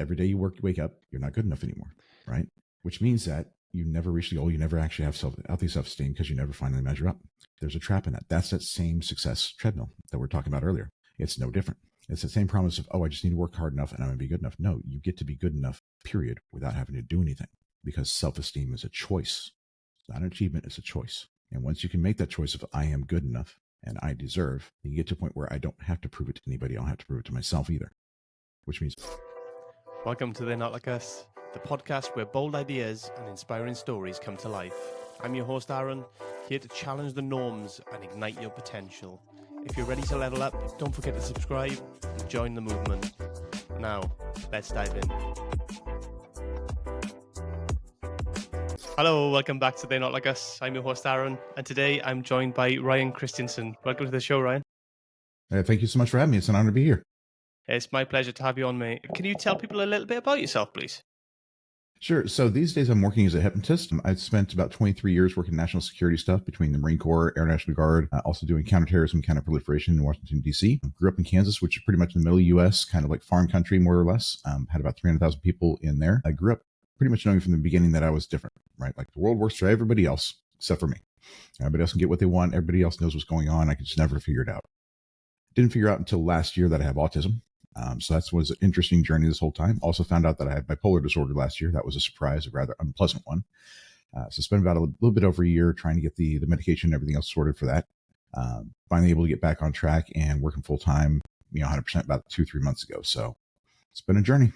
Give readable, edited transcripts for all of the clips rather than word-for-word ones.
every day you wake up, you're not good enough anymore, right? Which means that you never reach the goal. You never actually have healthy self-esteem because you never finally measure up. There's a trap in that. That's that same success treadmill that we're talking about earlier. It's no different. It's the same promise of, I just need to work hard enough and I'm going to be good enough. No, you get to be good enough, period, without having to do anything, because self-esteem is a choice. It's not an achievement, it's a choice. And once you can make that choice of I am good enough and I deserve, you get to a point where I don't have to prove it to anybody. I don't have to prove it to myself either, which means... Welcome to They're Not Like Us, the podcast where bold ideas and inspiring stories come to life. I'm your host, Aaron, here to challenge the norms and ignite your potential. If you're ready to level up, don't forget to subscribe and join the movement. Now, let's dive in. Hello, welcome back to They're Not Like Us. I'm your host, Aaron, and today I'm joined by Ryan Christensen. Welcome to the show, Ryan. Thank you so much for having me. It's an honor to be here. It's my pleasure to have you on, mate. Can you tell people a little bit about yourself, please? Sure. So these days I'm working as a hypnotist. I've spent about 23 years working national security stuff between the Marine Corps, Air National Guard, also doing counterterrorism, counterproliferation in Washington, D.C. Grew up in Kansas, which is pretty much in the middle of the U.S., kind of like farm country, more or less. Had about 300,000 people in there. I grew up pretty much knowing from the beginning that I was different, right? Like the world works for everybody else except for me. Everybody else can get what they want. Everybody else knows what's going on. I could just never figure it out. Didn't figure out until last year that I have autism. So that was an interesting journey this whole time. Also found out that I had bipolar disorder last year. That was a surprise, a rather unpleasant one. So spent about a little bit over a year trying to get the medication and everything else sorted for that. Finally able to get back on track and working full time, 100% about 2-3 months ago. So it's been a journey.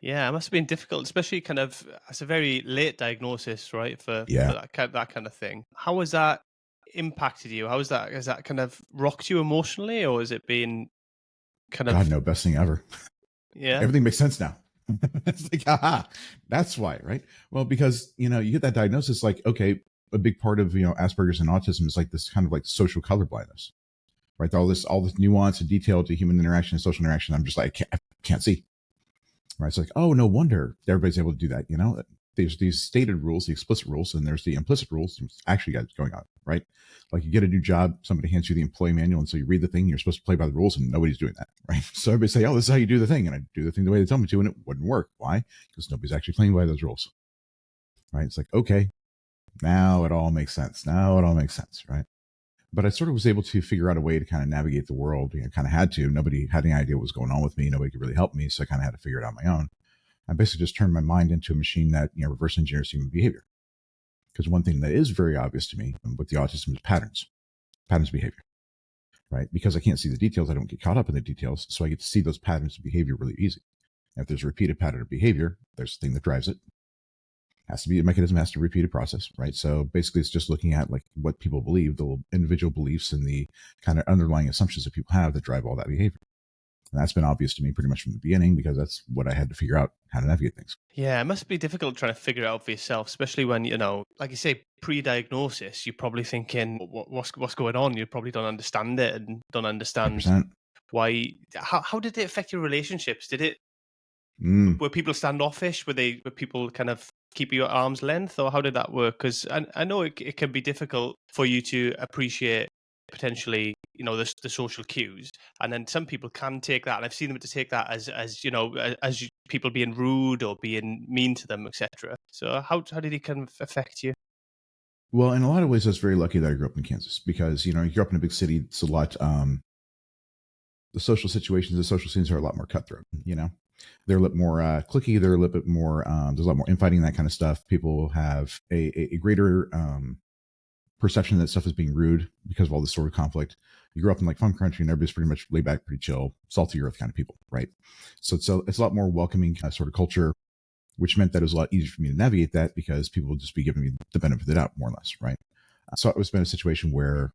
Yeah, it must have been difficult, especially kind of, it's a very late diagnosis, right? For that kind of thing. How has that impacted you? Has that kind of rocked you emotionally, or has it been kind of... God, no, best thing ever. Yeah. Everything makes sense now. It's like, aha, that's why, right? Well, because, you get that diagnosis, like, okay, a big part of, Asperger's and autism is like this kind of like social color blindness, right? All this nuance and detail to human interaction and social interaction. I'm just like, I can't see, right? It's like, oh, no wonder everybody's able to do that. There's these stated rules, the explicit rules, and there's the implicit rules actually going on, right? Like you get a new job, somebody hands you the employee manual, and so you read the thing, you're supposed to play by the rules, and nobody's doing that, right? So everybody say, oh, this is how you do the thing, and I do the thing the way they tell me to, and it wouldn't work. Why? Because nobody's actually playing by those rules, right? It's like, okay, now it all makes sense. Right? But I sort of was able to figure out a way to kind of navigate the world. Kind of had to. Nobody had any idea what was going on with me. Nobody could really help me, so I kind of had to figure it out on my own. I basically just turned my mind into a machine that reverse engineers human behavior. Because one thing that is very obvious to me with the autism is patterns of behavior, right? Because I can't see the details, I don't get caught up in the details, so I get to see those patterns of behavior really easy. And if there's a repeated pattern of behavior, there's the thing that drives it. Has to be a mechanism, has to repeat a process, right? So basically, it's just looking at like what people believe, the individual beliefs and the kind of underlying assumptions that people have that drive all that behavior. And that's been obvious to me pretty much from the beginning because that's what I had to figure out how to navigate things. Yeah, it must be difficult trying to figure it out for yourself, especially when, like you say, pre-diagnosis, you're probably thinking, what's going on? You probably don't understand it and don't understand 100%. Why. How did it affect your relationships? Were people standoffish? Were people kind of keep you at arm's length, or how did that work? Because I know it can be difficult for you to appreciate potentially the social cues, and then some people can take that, and I've seen them to take that as people being rude or being mean to them, etc. So how did it kind of affect you? Well, in a lot of ways I was very lucky that I grew up in Kansas because you grew up in a big city. It's a lot the social situations, the social scenes are a lot more cutthroat. They're a little more cliquey. They're a little bit more there's a lot more infighting, that kind of stuff. People have a greater perception that stuff is being rude because of all this sort of conflict. You grew up in like farm country and everybody's pretty much laid back, pretty chill, salty earth kind of people, right? So it's a lot more welcoming sort of culture, which meant that it was a lot easier for me to navigate that because people would just be giving me the benefit of the doubt, more or less, right? So it was been a situation where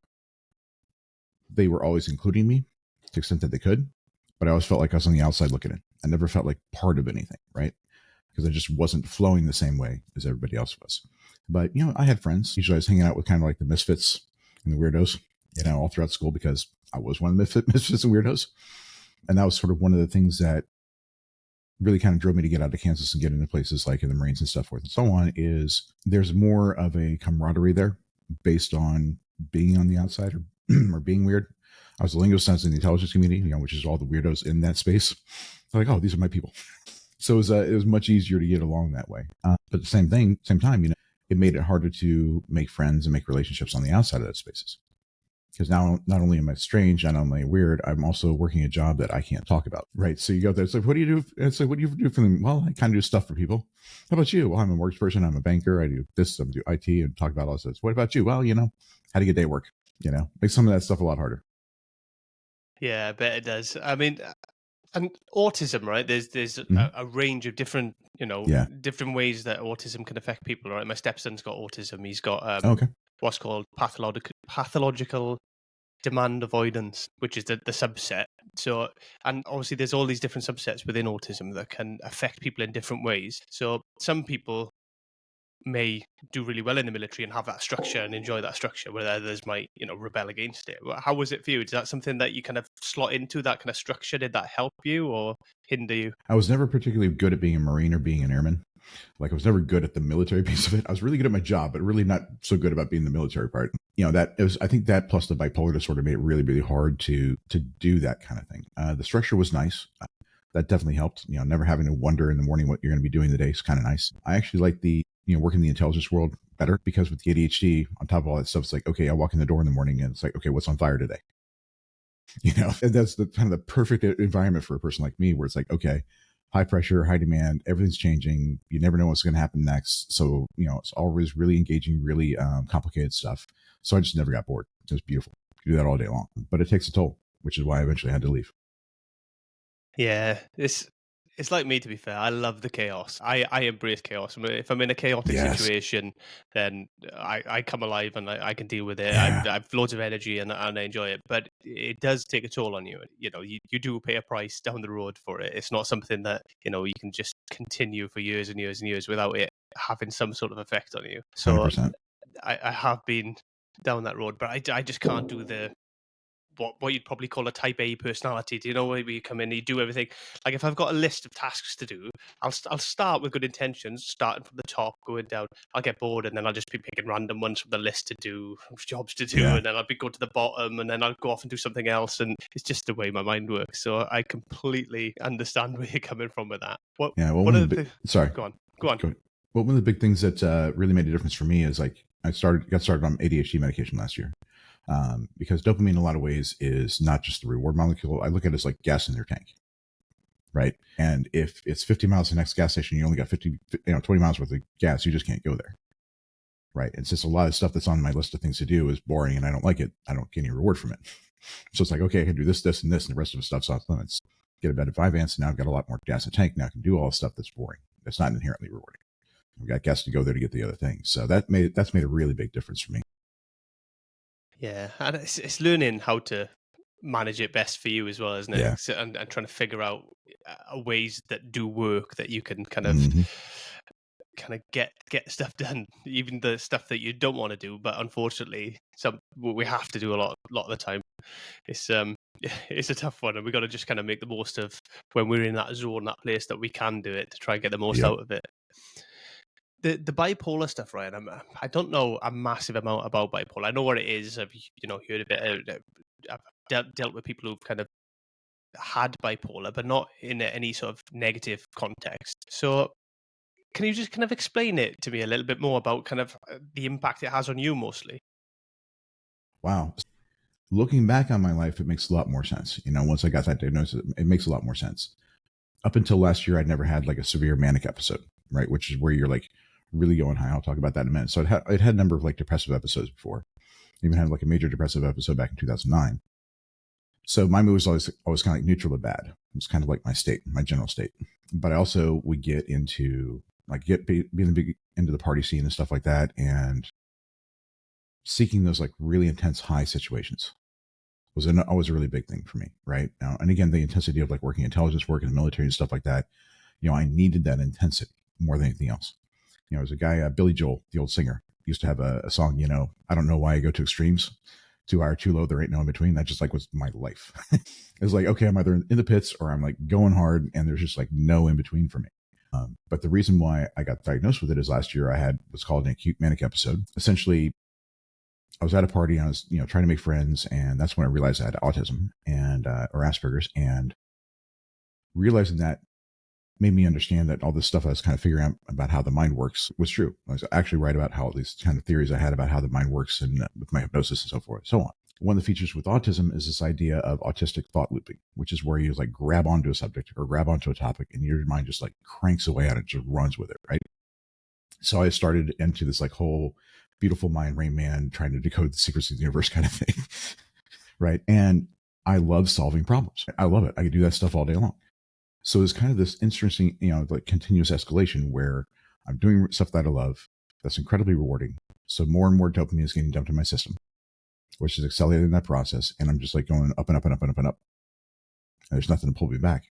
they were always including me to the extent that they could, but I always felt like I was on the outside looking in. I never felt like part of anything, right? Because I just wasn't flowing the same way as everybody else was. But, I had friends. Usually I was hanging out with kind of like the misfits and the weirdos, all throughout school because I was one of the misfits and weirdos. And that was sort of one of the things that really kind of drove me to get out of Kansas and get into places like in the Marines and stuff forth and so on, is there's more of a camaraderie there based on being on the outside or being weird. I was a linguist in the intelligence community, which is all the weirdos in that space. They're like, oh, these are my people. So it was much easier to get along that way. But the same time, it made it harder to make friends and make relationships on the outside of those spaces. Because now, not only am I strange, not only weird, I'm also working a job that I can't talk about, right? So you go there, it's like, what do you do? It's like, what do you do for them? Well, I kind of do stuff for people. How about you? Well, I'm a mortgage person. I'm a banker. I do this, I do IT and talk about all this. What about you? Well, how do you get day work? Make some of that stuff a lot harder. Yeah, I bet it does. I mean, and autism, right? There's a range of different, different ways that autism can affect people, right? My stepson's got autism. He's got what's called pathological demand avoidance, which is the subset. So, and obviously there's all these different subsets within autism that can affect people in different ways. So some people may do really well in the military and have that structure and enjoy that structure, where others might, rebel against it. How was it for you? Is that something that you kind of slot into, that kind of structure? Did that help you or hinder you? I was never particularly good at being a Marine or being an airman. Like, I was never good at the military piece of it. I was really good at my job, but really not so good about being the military part. I think that plus the bipolar disorder made it really, really hard to do that kind of thing. The structure was nice. That definitely helped. Never having to wonder in the morning what you're going to be doing the day is kind of nice. I actually like the, working in the intelligence world better, because with the ADHD, on top of all that stuff, it's like, okay, I walk in the door in the morning and it's like, okay, what's on fire today? And that's the kind of the perfect environment for a person like me, where it's like, okay, high pressure, high demand, everything's changing. You never know what's going to happen next. So, it's always really engaging, really complicated stuff. So I just never got bored. It was beautiful. You do that all day long, but it takes a toll, which is why I eventually had to leave. Yeah, it's like me, to be fair. I love the chaos. I embrace chaos. If I'm in a chaotic situation, then I come alive and I can deal with it. Yeah. I have loads of energy and I enjoy it. But it does take a toll on you. You do pay a price down the road for it. It's not something that, you can just continue for years and years and years without it having some sort of effect on you. So 100%. I have been down that road, but I just can't do what you'd probably call a type A personality. Do you know, where you come in and you do everything? Like, if I've got a list of tasks to do, I'll start with good intentions, starting from the top, going down. I'll get bored, and then I'll just be picking random ones from the list to do, jobs to do, and then I'll go to the bottom, and then I'll go off and do something else. And it's just the way my mind works. So I completely understand where you're coming from with that. Sorry. Go on. Well, one of the big things that really made a difference for me is, like, I got started on ADHD medication last year. Because dopamine in a lot of ways is not just the reward molecule. I look at it as like gas in your tank, right? And if it's 50 miles to the next gas station, you only got 20 miles worth of gas, you just can't go there, right? And since a lot of stuff that's on my list of things to do is boring and I don't like it, I don't get any reward from it. So it's like, okay, I can do this, this, and this, and the rest of the stuff's off limits. Get a bed at 5 amps, and now I've got a lot more gas in the tank. Now I can do all the stuff that's boring. That's not inherently rewarding. I've got gas to go there to get the other things. So that's made a really big difference for me. Yeah, and it's learning how to manage it best for you as well, isn't it? Yeah. So, and trying to figure out ways that do work, that you can kind of get stuff done, even the stuff that you don't want to do, but unfortunately we have to do a lot of the time. It's a tough one, and we got to just kind of make the most of when we're in that zone, that place that we can do it, to try and get the most out of it. The bipolar stuff, Ryan, I don't know a massive amount about bipolar. I know what it is. I've heard of it. I've dealt with people who've kind of had bipolar, but not in any sort of negative context. So can you just kind of explain it to me a little bit more about kind of the impact it has on you mostly? Wow. Looking back on my life, it makes a lot more sense. Once I got that diagnosis, it makes a lot more sense. Up until last year, I'd never had like a severe manic episode, right? Which is where you're like really going high. I'll talk about that in a minute. So I'd had a number of like depressive episodes before. I even had like a major depressive episode back in 2009. So my mood was always kind of like neutral to bad. It was kind of like my state, my general state. But I also would get into into the party scene and stuff like that, and seeking those like really intense high situations was always a really big thing for me, right? Now, and again, the intensity of like working intelligence work in the military and stuff like that, I needed that intensity more than anything else. There's a guy, Billy Joel, the old singer, used to have a song, I don't know why I go to extremes, too high or too low, there ain't no in between. That just like was my life. It was like, okay, I'm either in the pits or I'm like going hard, and there's just like no in between for me. But the reason why I got diagnosed with it is last year I had what's called an acute manic episode. Essentially, I was at a party and I was, trying to make friends. And that's when I realized I had autism and, or Asperger's, and realizing that made me understand that all this stuff I was kind of figuring out about how the mind works was true. I was actually right about how all these kind of theories I had about how the mind works and with my hypnosis and so forth, and so on. One of the features with autism is this idea of autistic thought looping, which is where you like grab onto a subject or grab onto a topic and your mind just like cranks away at it, just runs with it, right? So I started into this like whole beautiful mind, Rain Man, trying to decode the secrets of the universe kind of thing, right? And I love solving problems. I love it. I could do that stuff all day long. So it's kind of this interesting, like continuous escalation where I'm doing stuff that I love. That's incredibly rewarding. So more and more dopamine is getting dumped in my system, which is accelerating that process. And I'm just like going up and up and up and up and up. And there's nothing to pull me back.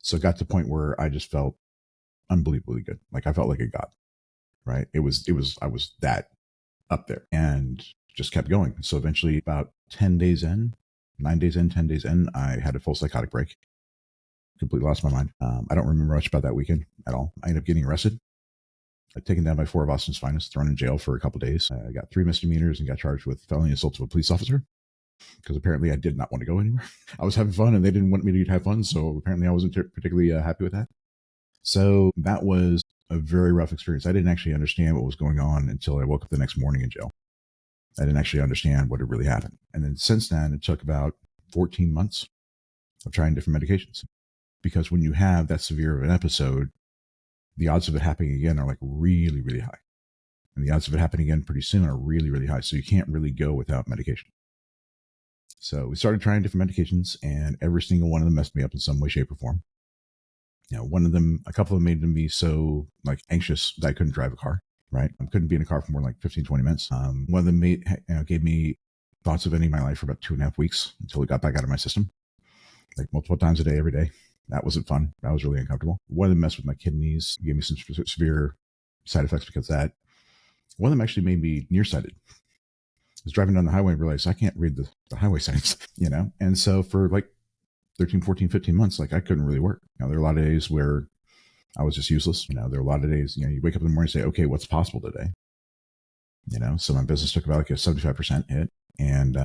So it got to the point where I just felt unbelievably good. Like I felt like a god, right? I was that up there and just kept going. So eventually about 10 days in, 10 days in, I had a full psychotic break. Completely lost my mind. I don't remember much about that weekend at all. I ended up getting arrested. Taken down by 4 of Austin's finest, thrown in jail for a couple of days. I got 3 misdemeanors and got charged with felony assault of a police officer because apparently I did not want to go anywhere. I was having fun and they didn't want me to have fun. So apparently I wasn't particularly happy with that. So that was a very rough experience. I didn't actually understand what was going on until I woke up the next morning in jail. I didn't actually understand what had really happened. And then since then, it took about 14 months of trying different medications. Because when you have that severe of an episode, the odds of it happening again are like really, really high. And the odds of it happening again pretty soon are really, really high. So you can't really go without medication. So we started trying different medications and every single one of them messed me up in some way, shape, or form. A couple of them made me so like anxious that I couldn't drive a car, right? I couldn't be in a car for more than like 15, 20 minutes. One of them gave me thoughts of ending my life for about 2.5 weeks until it got back out of my system, like multiple times a day, every day. That wasn't fun. That was really uncomfortable. One of them messed with my kidneys, gave me some severe side effects because of that. One of them actually made me nearsighted. I was driving down the highway and realized I can't read the highway signs, And so for like 13, 14, 15 months, like I couldn't really work. There are a lot of days where I was just useless. There are a lot of days, you wake up in the morning and say, okay, what's possible today? So my business took about like a 75% hit and,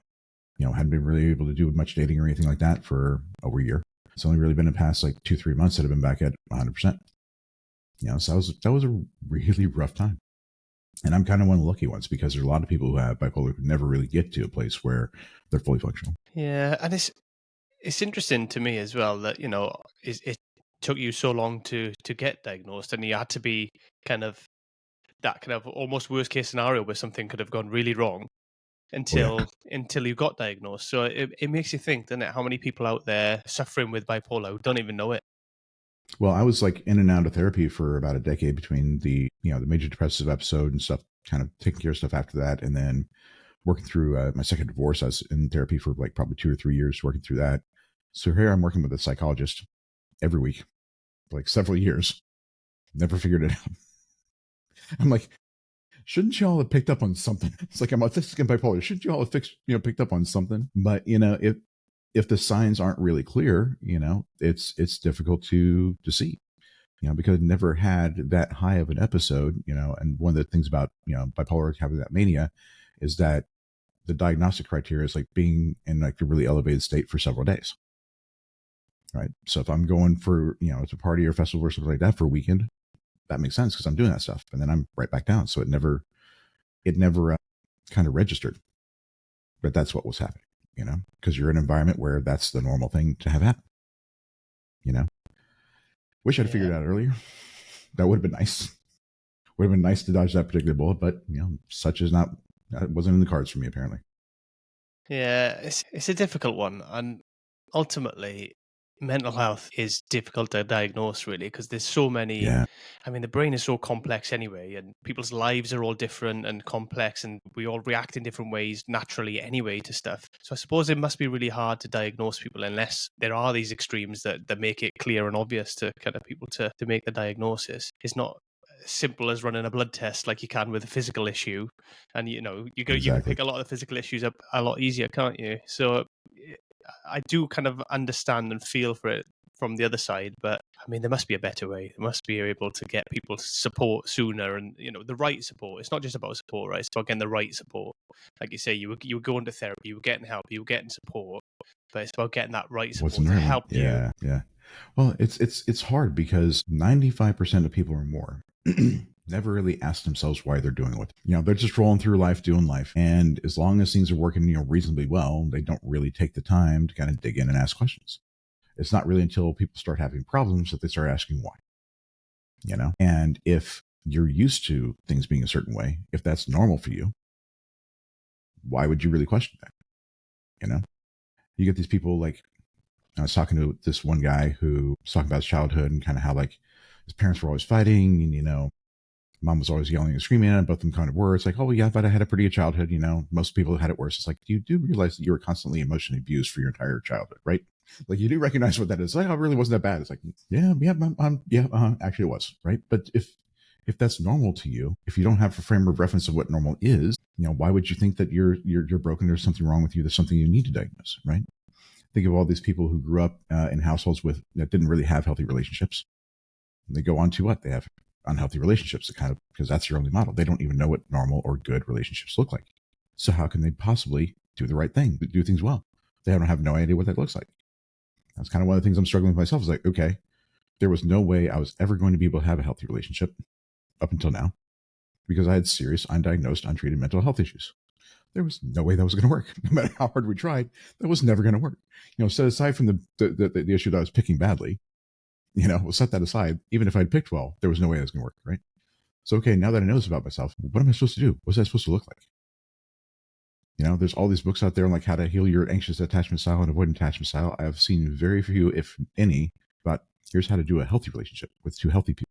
hadn't been really able to do much dating or anything like that for over a year. It's only really been the past like 2-3 months that I've been back at 100%. So that was a really rough time. And I'm kind of one of the lucky ones because there's a lot of people who have bipolar who never really get to a place where they're fully functional. Yeah. And it's interesting to me as well that, it took you so long to get diagnosed and you had to be kind of that kind of almost worst case scenario where something could have gone really wrong until you got diagnosed. So it makes you think, doesn't it, how many people out there suffering with bipolar who don't even know it? Well, I was like in and out of therapy for about a decade between the major depressive episode and stuff, kind of taking care of stuff after that. And then working through my second divorce. I was in therapy for like probably 2 or 3 years working through that. So here I'm working with a psychologist every week, like several years. Never figured it out. I'm like, shouldn't y'all have picked up on something? It's like I'm autistic and bipolar. Shouldn't y'all have picked up on something? But if the signs aren't really clear, it's difficult to see, because I never had that high of an episode, and one of the things about, bipolar having that mania is that the diagnostic criteria is like being in like a really elevated state for several days. Right. So if I'm going for, it's a party or festival or something like that for a weekend, that makes sense because I'm doing that stuff. And then I'm right back down. So it never kind of registered, but that's what was happening, because you're in an environment where that's the normal thing to have happen, Wish I'd figured it out earlier. That would have been nice. Would have been nice to dodge that particular bullet, but it wasn't in the cards for me apparently. Yeah, it's a difficult one. And ultimately, mental health is difficult to diagnose really because there's so many. I mean, the brain is so complex anyway, and people's lives are all different and complex, and we all react in different ways naturally anyway to stuff. So I suppose it must be really hard to diagnose people unless there are these extremes that make it clear and obvious to kind of people to make the diagnosis. It's not as simple as running a blood test like you can with a physical issue, and you can pick a lot of the physical issues up a lot easier, can't you? So I do kind of understand and feel for it from the other side. But I mean, there must be a better way. There must be able to get people support sooner, and the right support. It's not just about support, right? It's about getting the right support. Like you say, you were going to therapy, you were getting help, you were getting support, but it's about getting that right support to help you. Yeah. Well, it's hard because 95% of people or more never really ask themselves why they're doing what. They're just rolling through life, doing life. And as long as things are working, reasonably well, they don't really take the time to kind of dig in and ask questions. It's not really until people start having problems that they start asking why. And if you're used to things being a certain way, if that's normal for you, why would you really question that? You get these people like, I was talking to this one guy who was talking about his childhood and kind of how like his parents were always fighting, and mom was always yelling and screaming at him. Both of them kind of were. It's like, oh yeah, but I had a pretty good childhood. Most people had it worse. It's like, you do realize that you were constantly emotionally abused for your entire childhood, right? Like you do recognize what that is. Like, oh, it really wasn't that bad. It's like, actually it was, right? But if that's normal to you, if you don't have a frame of reference of what normal is, why would you think that you're broken? There's something wrong with you. There's something you need to diagnose, right? Think of all these people who grew up in households that didn't really have healthy relationships. And they go on to what? They have unhealthy relationships, because that's your only model. They don't even know what normal or good relationships look like. So how can they possibly do the right thing, do things well? They don't have no idea what that looks like. That's kind of one of the things I'm struggling with myself. Is like, okay, there was no way I was ever going to be able to have a healthy relationship up until now because I had serious, undiagnosed, untreated mental health issues. There was no way that was going to work. No matter how hard we tried, that was never going to work. Set aside from the issue that I was picking badly, we'll set that aside. Even if I'd picked well, there was no way that was going to work, right? So, okay, now that I know this about myself, what am I supposed to do? What's that supposed to look like? There's all these books out there on like how to heal your anxious attachment style and avoidant attachment style. I've seen very few, if any, about here's how to do a healthy relationship with two healthy people.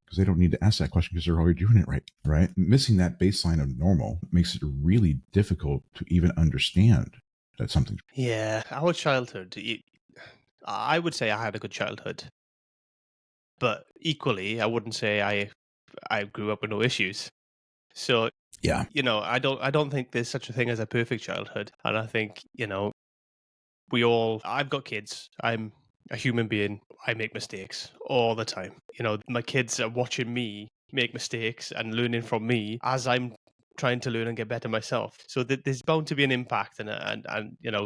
Because they don't need to ask that question because they're already doing it right? Missing that baseline of normal makes it really difficult to even understand that something. Yeah, our childhood, I would say I had a good childhood. But equally, I wouldn't say I grew up with no issues. So yeah, I don't think there's such a thing as a perfect childhood. And I think, I've got kids. I'm a human being. I make mistakes all the time. My kids are watching me make mistakes and learning from me as I'm trying to learn and get better myself. So there's bound to be an impact and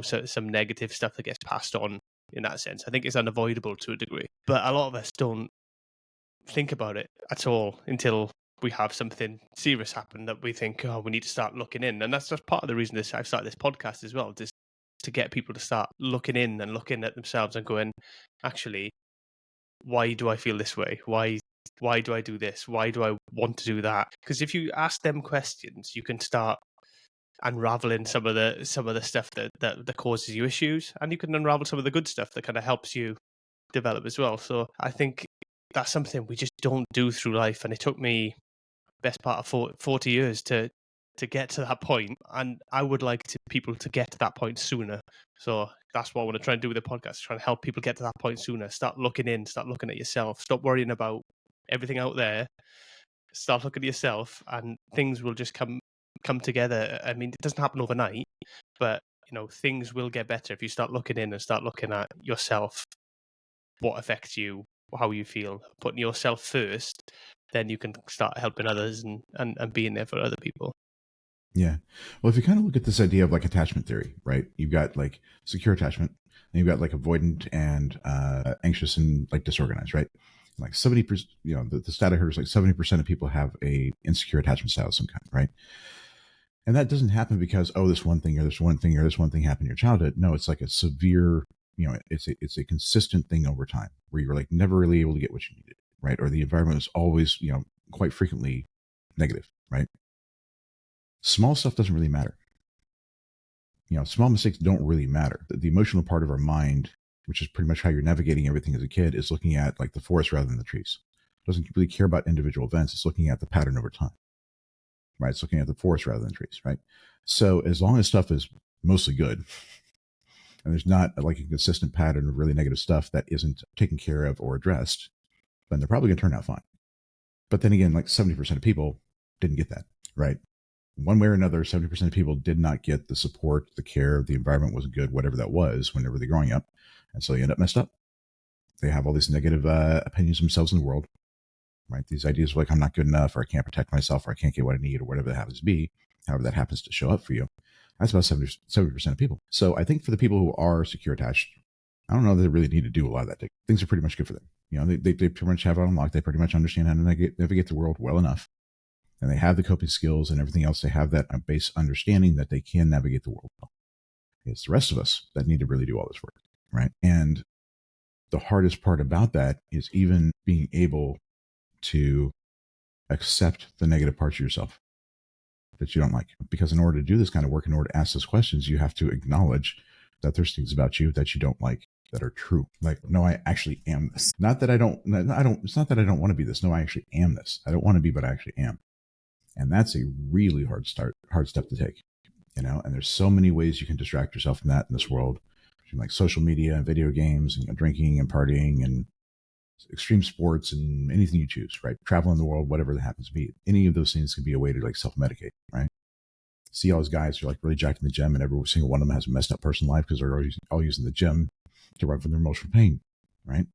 some negative stuff that gets passed on in that sense. I think it's unavoidable to a degree. But a lot of us don't think about it at all until we have something serious happen that we think, oh, we need to start looking in. And that's just part of the reason I've started this podcast as well, just to get people to start looking in and looking at themselves and going, actually, why do I feel this way? Why do I do this? Why do I want to do that? Because if you ask them questions, you can start unraveling some of the stuff that causes you issues, and you can unravel some of the good stuff that kind of helps you develop as well. So I think that's something we just don't do through life, and it took me best part of 40 years to get to that point, and I would like people to get to that point sooner. So that's what I want to try and do with the podcast, try and help people get to that point sooner. Start looking in, start looking at yourself, stop worrying about everything out there, start looking at yourself, and things will just come together. I mean, it doesn't happen overnight, but things will get better if you start looking in and start looking at yourself, what affects you, how you feel, putting yourself first. Then you can start helping others and being there for other people. Yeah. Well, if you kind of look at this idea of like attachment theory, right? You've got like secure attachment, and you've got like avoidant and anxious and like disorganized, right? Like 70%, the stat I heard is like 70% of people have a insecure attachment style of some kind, right? And that doesn't happen because, oh, this one thing or this one thing or this one thing happened in your childhood. No, it's like a severe, it's a consistent thing over time where you're like never really able to get what you needed, right? Or the environment is always, quite frequently negative, right? Small stuff doesn't really matter. Small mistakes don't really matter. The emotional part of our mind, which is pretty much how you're navigating everything as a kid, is looking at like the forest rather than the trees. It doesn't really care about individual events. It's looking at the pattern over time, right? It's looking at the forest rather than trees, right? So as long as stuff is mostly good, and there's not like a consistent pattern of really negative stuff that isn't taken care of or addressed, then they're probably going to turn out fine. But then again, like 70% of people didn't get that, right? One way or another, 70% of people did not get the support, the care, the environment wasn't good, whatever that was, whenever they're growing up. And so they end up messed up. They have all these negative opinions of themselves in the world, right? These ideas like I'm not good enough, or I can't protect myself, or I can't get what I need, or whatever that happens to be, however that happens to show up for you. That's about 70% of people. So I think for the people who are secure attached, I don't know that they really need to do a lot of that. Things are pretty much good for them. They pretty much have it unlocked. They pretty much understand how to navigate the world well enough. And they have the coping skills and everything else. They have that base understanding that they can navigate the world well. It's the rest of us that need to really do all this work, right? And the hardest part about that is even being able to accept the negative parts of yourself that you don't like. Because in order to do this kind of work, in order to ask those questions, you have to acknowledge that there's things about you that you don't like that are true. Like, no, I actually am this. It's not that I don't want to be this. No, I actually am this. I don't want to be, but I actually am. And that's a really hard step to take, and there's so many ways you can distract yourself from that in this world, like social media and video games and drinking and partying and extreme sports and anything you choose, right? Traveling the world, whatever that happens to be. Any of those things can be a way to like self-medicate, right? See all those guys who are like really jacked in the gym, and every single one of them has a messed up personal life because they're all using the gym to run from their emotional pain, right?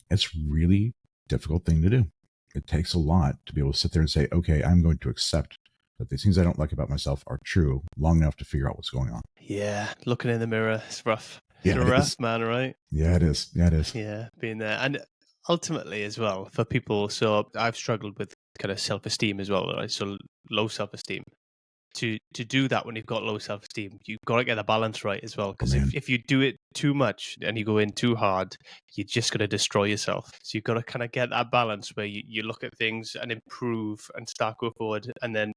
It's really difficult thing to do. It takes a lot to be able to sit there and say, okay, I'm going to accept that these things I don't like about myself are true long enough to figure out what's going on. Yeah, looking in the mirror is rough. It's rough, man, right? Yeah, it is. Yeah, it is. Yeah, being there. And ultimately as well, for people, so I've struggled with kind of self-esteem as well, right? So low self-esteem. To do that when you've got low self-esteem, you've got to get the balance right as well. Because if you do it too much and you go in too hard, you're just going to destroy yourself. So you've got to kind of get that balance where you look at things and improve and start go forward. And then,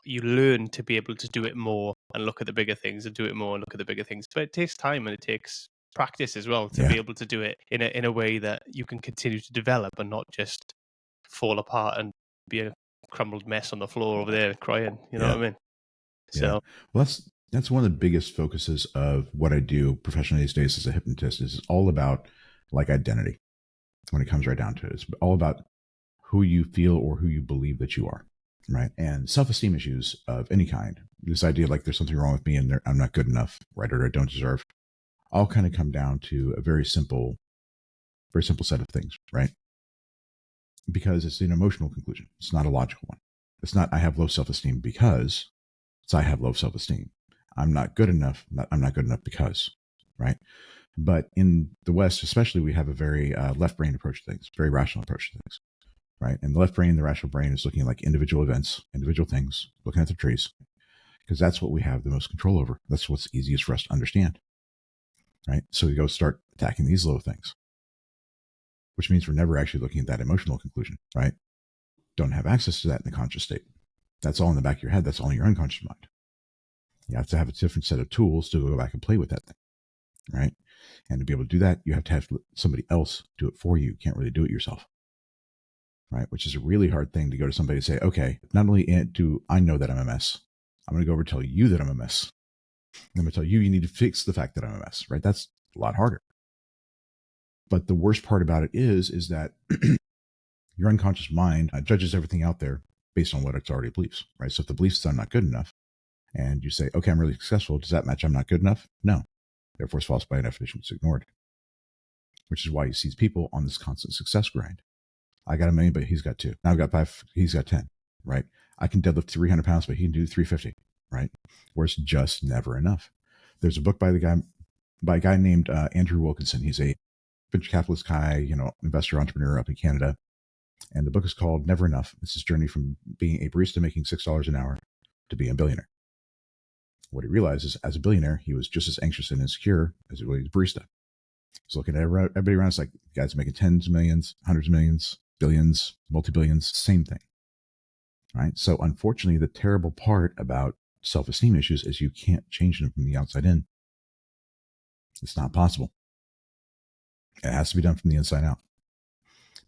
you learn to be able to do it more and look at the bigger things and do it more and look at the bigger things. But it takes time and it takes practice as well to be able to do it in a way that you can continue to develop and not just fall apart and be a crumbled mess on the floor over there crying. You know what I mean? So well, that's one of the biggest focuses of what I do professionally these days as a hypnotist. Is all about like identity. When it comes right down to it, it's all about who you feel or who you believe that you are, right? And self-esteem issues of any kind, this idea like there's something wrong with me and I'm not good enough, right, or I don't deserve, all kind of come down to a very simple set of things, right? Because it's an emotional conclusion. It's not a logical one. It's not I have low self-esteem because it's I have low self-esteem. I'm not good enough. I'm not good enough because, right? But in the West, especially, we have a very left brain approach to things, very rational approach to things, right? And the left brain, the rational brain is looking at like individual events, individual things, looking at the trees, because that's what we have the most control over. That's what's easiest for us to understand, right? So we go start attacking these little things, which means we're never actually looking at that emotional conclusion, right? Don't have access to that in the conscious state. That's all in the back of your head. That's all in your unconscious mind. You have to have a different set of tools to go back and play with that thing, right? And to be able to do that, you have to have somebody else do it for you. You can't really do it yourself, right? Which is a really hard thing to go to somebody and say, okay, not only do I know that I'm a mess, I'm going to go over and tell you that I'm a mess. I'm going to tell you need to fix the fact that I'm a mess, right? That's a lot harder. But the worst part about it is that your unconscious mind judges everything out there based on what it already believes, right? So if the belief is I'm not good enough, and you say, okay, I'm really successful, does that match I'm not good enough? No. Therefore, it's false by definition, it's ignored. Which is why you see people on this constant success grind. I got $1 million, but he's got 2. Now I've got 5, he's got 10, right? I can deadlift 300 pounds, but he can do 350, right? Where it's just never enough. There's a book by a guy named Andrew Wilkinson. He's a venture capitalist guy, investor, entrepreneur up in Canada. And the book is called Never Enough. It's his journey from being a barista making $6 an hour to being a billionaire. What he realized is as a billionaire, he was just as anxious and insecure as he was a barista. He's looking at everybody around. It's like guys making tens of millions, hundreds of millions, billions, multi-billions, same thing, right? So unfortunately, the terrible part about self-esteem issues is you can't change them from the outside in. It's not possible. It has to be done from the inside out.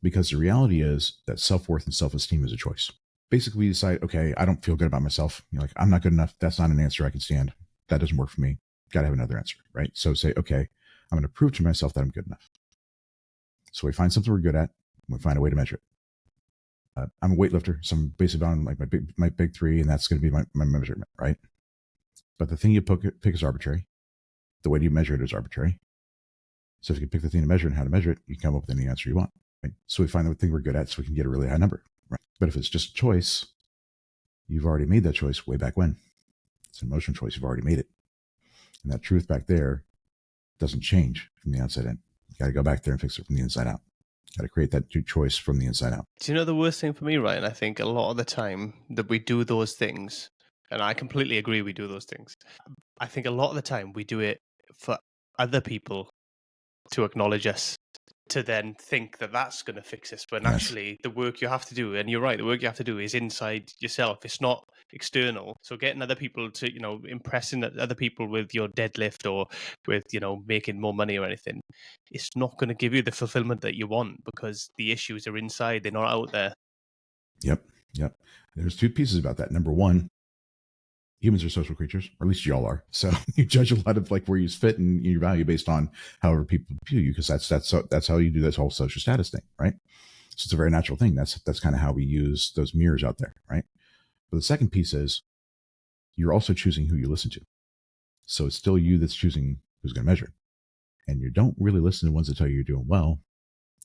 Because the reality is that self-worth and self-esteem is a choice. Basically, you decide, okay, I don't feel good about myself. You're like, I'm not good enough. That's not an answer I can stand. That doesn't work for me. Got to have another answer, right? So say, okay, I'm going to prove to myself that I'm good enough. So we find something we're good at. We find a way to measure it. I'm a weightlifter, so I'm basically on like my big 3, and that's going to be my measurement, right? But the thing you pick is arbitrary. The way you measure it is arbitrary. So if you can pick the thing to measure and how to measure it, you can come up with any answer you want. Right? So we find the thing we're good at so we can get a really high number. Right? But if it's just a choice, you've already made that choice way back when. It's an emotional choice. You've already made it. And that truth back there doesn't change from the outside in. You got to go back there and fix it from the inside out. You got to create that choice from the inside out. Do you know the worst thing for me, Ryan? I think a lot of the time that we do those things, and I completely agree we do those things. I think a lot of the time we do it for other people to acknowledge us, to then think that that's going to fix us, when actually the work you have to do, and you're right, the work you have to do is inside yourself. It's not external. So getting other people to, impressing other people with your deadlift or with, making more money or anything, it's not going to give you the fulfillment that you want, because the issues are inside, they're not out there. Yep. There's two pieces about that. Number one, humans are social creatures, or at least y'all are. So you judge a lot of like where you fit and your value based on however people view you, because that's how you do this whole social status thing, right? So it's a very natural thing. That's kind of how we use those mirrors out there, right? But the second piece is you're also choosing who you listen to. So it's still you that's choosing who's going to measure. And you don't really listen to the ones that tell you you're doing well.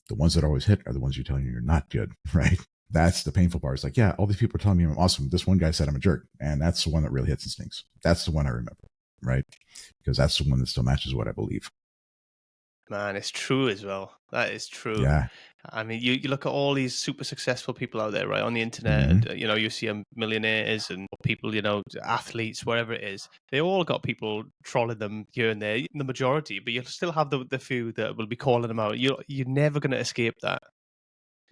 The ones that always hit are the ones you're telling you you're not good, right? That's the painful part. It's like, yeah, all these people are telling me I'm awesome. This one guy said I'm a jerk. And that's the one that really hits and stings. That's the one I remember, right? Because that's the one that still matches what I believe. Man, it's true as well. That is true. Yeah. I mean, you look at all these super successful people out there, right, on the internet, and you see millionaires and people, athletes, wherever it is. They all got people trolling them here and there, the majority, but you'll still have the few that will be calling them out. You're never going to escape that.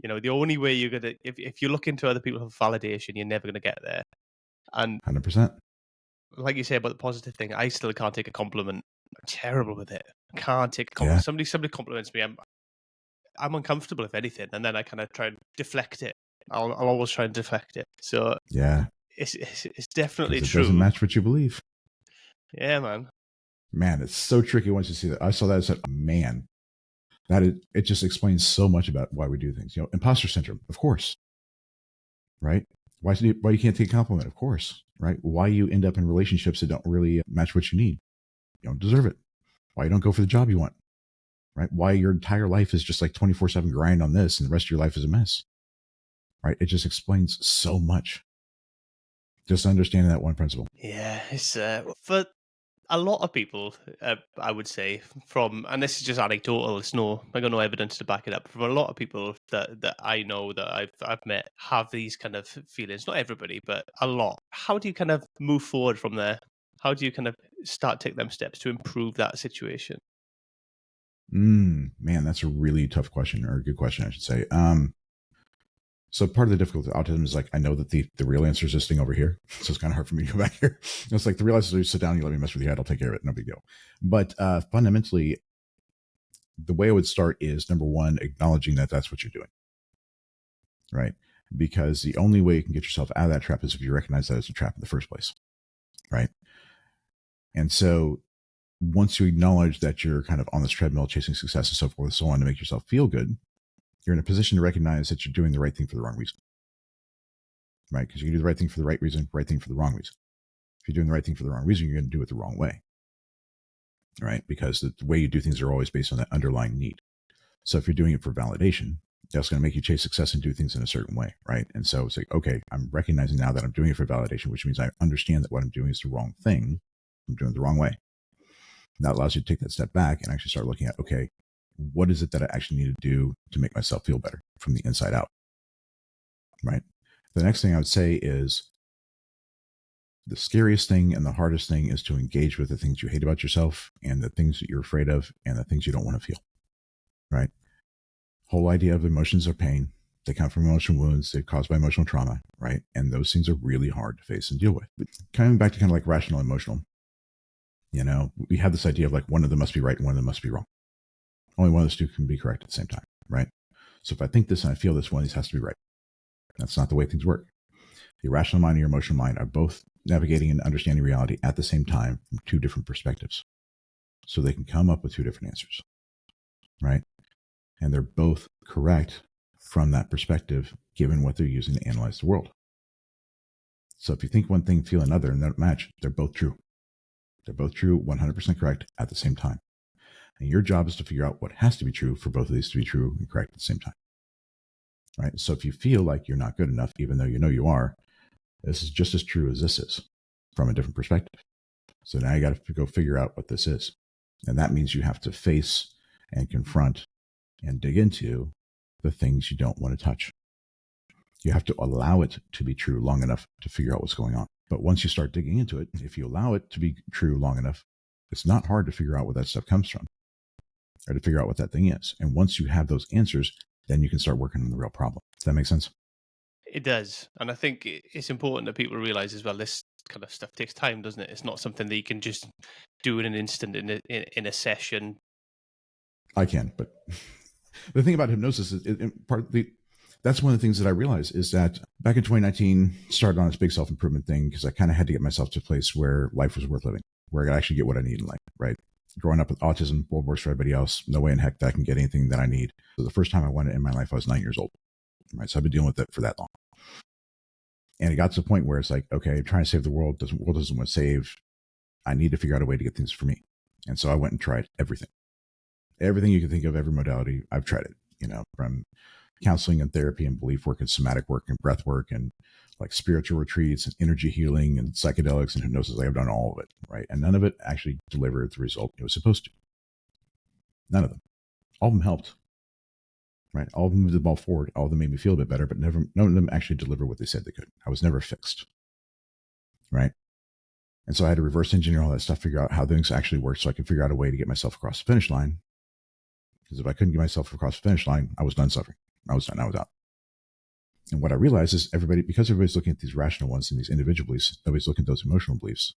The only way you're gonna, if you look into other people for validation, you're never going to get there. And 100%. like you say about the positive thing, I still can't take a compliment. I'm terrible with it. I can't take a compliment. Yeah. Somebody compliments me, I'm uncomfortable, if anything, and then I kind of try and deflect it. I'll always try and deflect it. So yeah, it's definitely true. It doesn't match what you believe. Yeah, man. Man, it's so tricky once you see that. I saw that and said, oh, man, it just explains so much about why we do things. Imposter syndrome, of course, right? Why you can't take a compliment, of course, right? Why you end up in relationships that don't really match what you need. You don't deserve it. Why you don't go for the job you want, right? Why your entire life is just like 24/7 grind on this and the rest of your life is a mess, right? It just explains so much. Just understanding that one principle. Yeah, it's for a lot of people, I would say, and this is just anecdotal, I got no evidence to back it up. From a lot of people that I know, that I've met, have these kind of feelings. Not everybody, but a lot. How do you kind of move forward from there? How do you kind of start taking them steps to improve that situation? Man, that's a really tough question, or a good question, I should say. So part of the difficulty with autism is like, I know that the real answer is this thing over here. So it's kind of hard for me to go back here. It's like the real answer is you sit down, you let me mess with your head, I'll take care of it. No big deal. But fundamentally, the way I would start is, number one, acknowledging that that's what you're doing, right? Because the only way you can get yourself out of that trap is if you recognize that it's a trap in the first place, right? And so once you acknowledge that you're kind of on this treadmill chasing success and so forth and so on to make yourself feel good, you're in a position to recognize that you're doing the right thing for the wrong reason, right? Because you can do the right thing for the right reason, right thing for the wrong reason. If you're doing the right thing for the wrong reason, you're going to do it the wrong way, right? Because the way you do things are always based on that underlying need. So if you're doing it for validation, that's going to make you chase success and do things in a certain way, right? And so it's like, okay, I'm recognizing now that I'm doing it for validation, which means I understand that what I'm doing is the wrong thing. I'm doing it the wrong way. That allows you to take that step back and actually start looking at, okay, what is it that I actually need to do to make myself feel better from the inside out, right? The next thing I would say is the scariest thing and the hardest thing is to engage with the things you hate about yourself and the things that you're afraid of and the things you don't want to feel, right? Whole idea of emotions are pain. They come from emotional wounds. They're caused by emotional trauma, right? And those things are really hard to face and deal with. But coming back to kind of like rational emotional, we have this idea of like one of them must be right and one of them must be wrong. Only one of those two can be correct at the same time, right? So if I think this and I feel this, one of these has to be right. That's not the way things work. The irrational mind and your emotional mind are both navigating and understanding reality at the same time from two different perspectives. So they can come up with two different answers, right? And they're both correct from that perspective, given what they're using to analyze the world. So if you think one thing, feel another, and they don't match, they're both true. They're both true, 100% correct at the same time. And your job is to figure out what has to be true for both of these to be true and correct at the same time. Right? So if you feel like you're not good enough, even though you know you are, this is just as true as this is from a different perspective. So now you got to go figure out what this is. And that means you have to face and confront and dig into the things you don't want to touch. You have to allow it to be true long enough to figure out what's going on. But once you start digging into it, if you allow it to be true long enough, it's not hard to figure out where that stuff comes from or to figure out what that thing is. And once you have those answers, then you can start working on the real problem. Does that make sense? It does. And I think it's important that people realize as well, this kind of stuff takes time, doesn't it? It's not something that you can just do in an instant in a session. I can, but the thing about hypnosis is that's one of the things that I realized is that back in 2019, started on this big self-improvement thing because I kind of had to get myself to a place where life was worth living, where I could actually get what I need in life, right? Growing up with autism, world works for everybody else. No way in heck that I can get anything that I need. So the first time I wanted it in my life, I was 9 years old, right? So I've been dealing with it for that long. And it got to the point where it's like, okay, I'm trying to save the world. The world doesn't want to save. I need to figure out a way to get things for me. And so I went and tried everything. Everything you can think of, every modality, I've tried it, from counseling and therapy and belief work and somatic work and breath work and like spiritual retreats and energy healing and psychedelics and hypnosis. I've done all of it, right? And none of it actually delivered the result it was supposed to. None of them. All of them helped, right? All of them moved the ball forward. All of them made me feel a bit better, but none of them actually delivered what they said they could. I was never fixed, right? And so I had to reverse engineer all that stuff, figure out how things actually work so I could figure out a way to get myself across the finish line. Because if I couldn't get myself across the finish line, I was done suffering. I was done. I was out. And what I realized is because everybody's looking at these rational ones and these individual beliefs, nobody's looking at those emotional beliefs.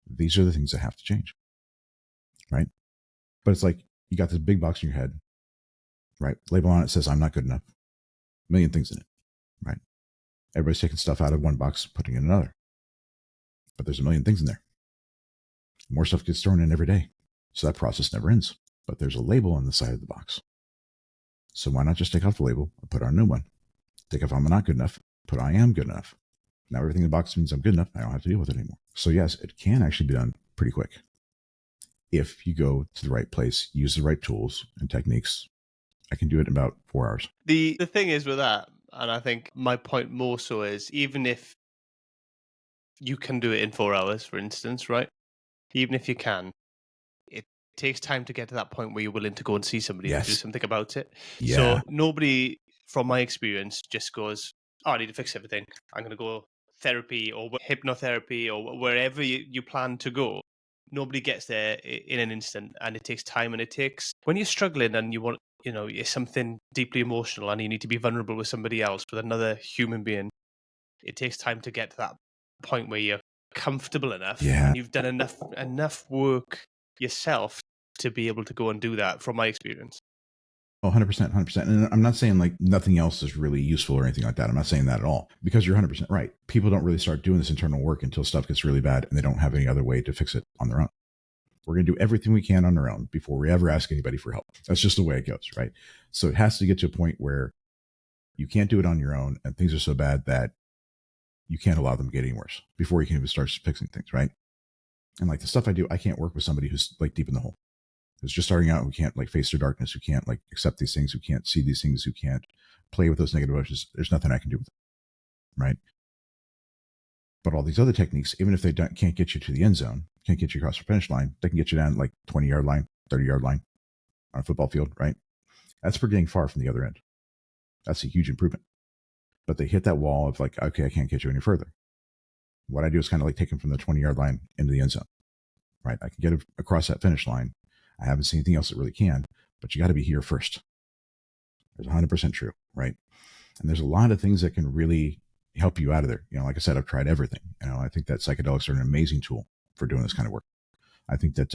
These are the things that have to change, right? But it's like you got this big box in your head, right? Label on it says, I'm not good enough. A million things in it, right? Everybody's taking stuff out of one box, putting in another. But there's a million things in there. More stuff gets thrown in every day. So that process never ends. But there's a label on the side of the box. So why not just take off the label and put on a new one? Take off I'm not good enough, put I am good enough. Now everything in the box means I'm good enough. I don't have to deal with it anymore. So yes, it can actually be done pretty quick. If you go to the right place, use the right tools and techniques, I can do it in about 4 hours. The thing is with that, and I think my point more so is, even if you can do it in 4 hours, for instance, right? Even if you can, it takes time to get to that point where you're willing to go and see somebody and do something about it. Yeah. So nobody, from my experience, just goes, oh, I need to fix everything. I'm going to go therapy or hypnotherapy or wherever you plan to go. Nobody gets there in an instant, and it takes time. And it takes, when you're struggling and you want, it's something deeply emotional and you need to be vulnerable with somebody else, with another human being, it takes time to get to that point where you're comfortable enough and you've done enough work yourself to be able to go and do that, from my experience. Oh, 100%, 100%. And I'm not saying like nothing else is really useful or anything like that. I'm not saying that at all, because you're 100% right. People don't really start doing this internal work until stuff gets really bad and they don't have any other way to fix it on their own. We're going to do everything we can on our own before we ever ask anybody for help. That's just the way it goes, right? So it has to get to a point where you can't do it on your own and things are so bad that you can't allow them to get any worse before you can even start fixing things, right? And like the stuff I do, I can't work with somebody who's like deep in the hole, who's just starting out, who can't like face their darkness, who can't like accept these things, who can't see these things, who can't play with those negative emotions. There's nothing I can do with them, right? But all these other techniques, even if they can't get you to the end zone, can't get you across the finish line, they can get you down like 20-yard line, 30-yard line on a football field, right? That's pretty dang far from the other end. That's a huge improvement. But they hit that wall of like, okay, I can't get you any further. What I do is kind of like take them from the 20-yard line into the end zone, right? I can get across that finish line. I haven't seen anything else that really can, but you got to be here first. It's 100% true, right? And there's a lot of things that can really help you out of there. Like I said, I've tried everything. I think that psychedelics are an amazing tool for doing this kind of work. I think that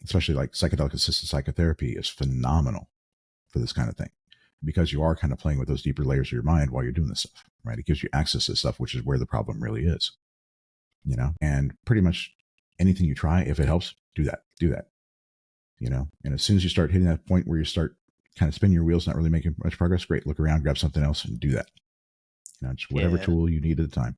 especially like psychedelic assisted psychotherapy is phenomenal for this kind of thing, because you are kind of playing with those deeper layers of your mind while you're doing this stuff, right? It gives you access to stuff, which is where the problem really is, and pretty much anything you try, if it helps, do that, and as soon as you start hitting that point where you start kind of spinning your wheels, not really making much progress, great, look around, grab something else and do that, just whatever tool you need at the time.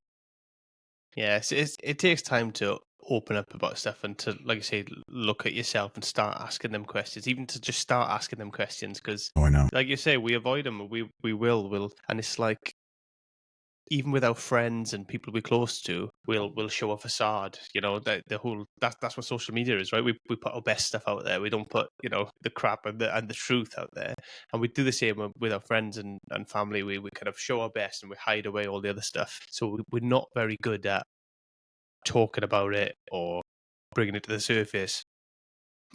Yes, it takes time to open up about stuff and to, like you say, look at yourself and start asking them questions, even to just start asking them questions. Because, I know. like you say, we avoid them. We will. And it's like, even with our friends and people we're close to, we'll show a facade. The whole that's what social media is, right? We put our best stuff out there. We don't put the crap and the truth out there. And we do the same with our friends and family. We kind of show our best and we hide away all the other stuff. So we're not very good at talking about it or bringing it to the surface.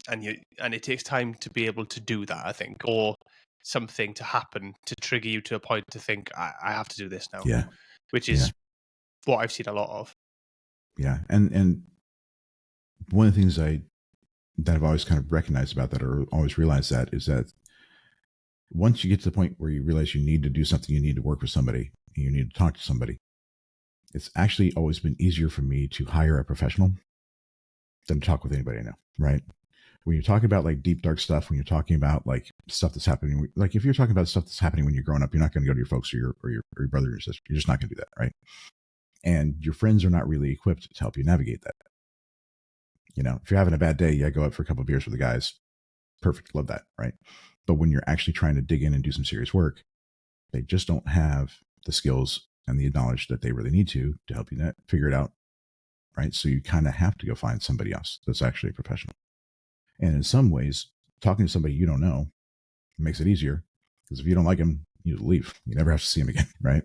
And it takes time to be able to do that, I think, or something to happen to trigger you to a point to think, I have to do this now. Yeah. Which is what I've seen a lot of. Yeah. And one of the things that I've always kind of recognized about that, or always realized that, is that once you get to the point where you realize you need to do something, you need to work with somebody, you need to talk to somebody, it's actually always been easier for me to hire a professional than to talk with anybody I know, right? When you're talking about like deep, dark stuff, when you're talking about like stuff that's happening, like if you're talking about stuff that's happening when you're growing up, you're not going to go to your folks or your brother or your sister. You're just not going to do that, right? And your friends are not really equipped to help you navigate that. If you're having a bad day, yeah, go out for a couple of beers with the guys. Perfect. Love that, right? But when you're actually trying to dig in and do some serious work, they just don't have the skills and the knowledge that they really need to help you figure it out, right? So you kind of have to go find somebody else that's actually a professional. And in some ways, talking to somebody you don't know makes it easier, because if you don't like them, you leave. You never have to see them again, right?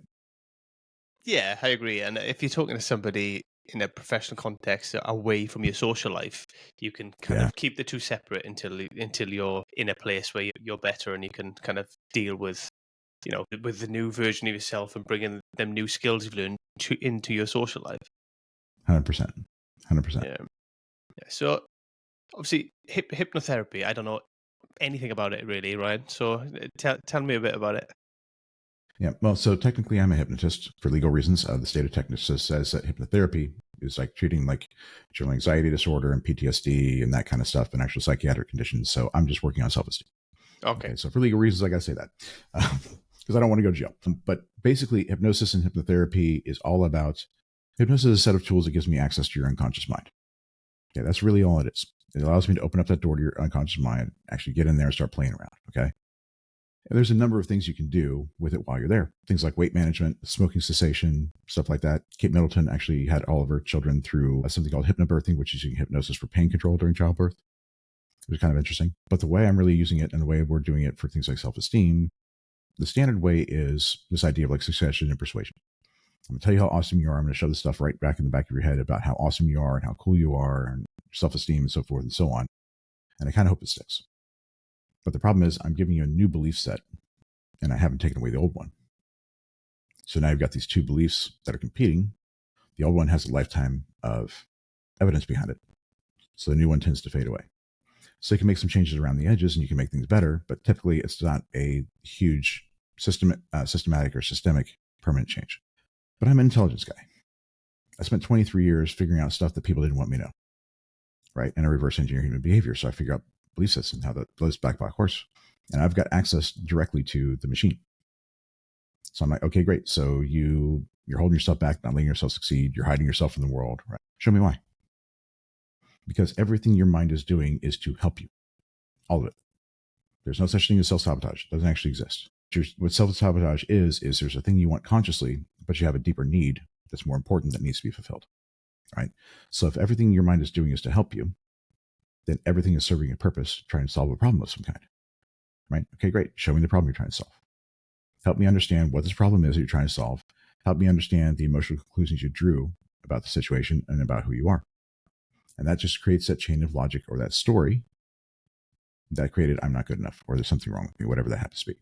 Yeah, I agree. And if you're talking to somebody in a professional context away from your social life, you can kind of keep the two separate until you're in a place where you're better and you can kind of deal with, with the new version of yourself and bringing them new skills you've learned into your social life. 100%. 100%. Yeah. So obviously hypnotherapy, I don't know anything about it really, Ryan. So tell me a bit about it. Yeah, well, so technically I'm a hypnotist for legal reasons. The state of Texas says that hypnotherapy is like treating like general anxiety disorder and PTSD and that kind of stuff and actual psychiatric conditions. So I'm just working on self-esteem. Okay. So for legal reasons, I got to say that because I don't want to go to jail. But basically, hypnosis and hypnotherapy is all about hypnosis is a set of tools that gives me access to your unconscious mind. Okay, that's really all it is. It allows me to open up that door to your unconscious mind, actually get in there and start playing around. Okay. And there's a number of things you can do with it while you're there. Things like weight management, smoking cessation, stuff like that. Kate Middleton actually had all of her children through something called hypnobirthing, which is using hypnosis for pain control during childbirth. It was kind of interesting. But the way I'm really using it and the way we're doing it for things like self-esteem, the standard way is this idea of like succession and persuasion. I'm going to tell you how awesome you are. I'm going to show this stuff right back in the back of your head about how awesome you are and how cool you are and self-esteem and so forth and so on. And I kind of hope it sticks. But the problem is I'm giving you a new belief set and I haven't taken away the old one. So now you've got these two beliefs that are competing. The old one has a lifetime of evidence behind it. So the new one tends to fade away. So you can make some changes around the edges and you can make things better, but typically it's not a huge systematic or systemic permanent change. But I'm an intelligence guy. I spent 23 years figuring out stuff that people didn't want me to know, right? And I reverse engineer human behavior. So I figure out belief systems, how that blows black horse. And I've got access directly to the machine. So I'm like, okay, great. So you're holding yourself back, not letting yourself succeed. You're hiding yourself from the world, right? Show me why. Because everything your mind is doing is to help you. All of it. There's no such thing as self-sabotage. It doesn't actually exist. What self-sabotage is there's a thing you want consciously, but you have a deeper need that's more important that needs to be fulfilled, right? So if everything your mind is doing is to help you, then everything is serving a purpose, trying to solve a problem of some kind, right? Okay, great. Show me the problem you're trying to solve. Help me understand what this problem is that you're trying to solve. Help me understand the emotional conclusions you drew about the situation and about who you are. And that just creates that chain of logic or that story that created, I'm not good enough, or there's something wrong with me, whatever that happens to be.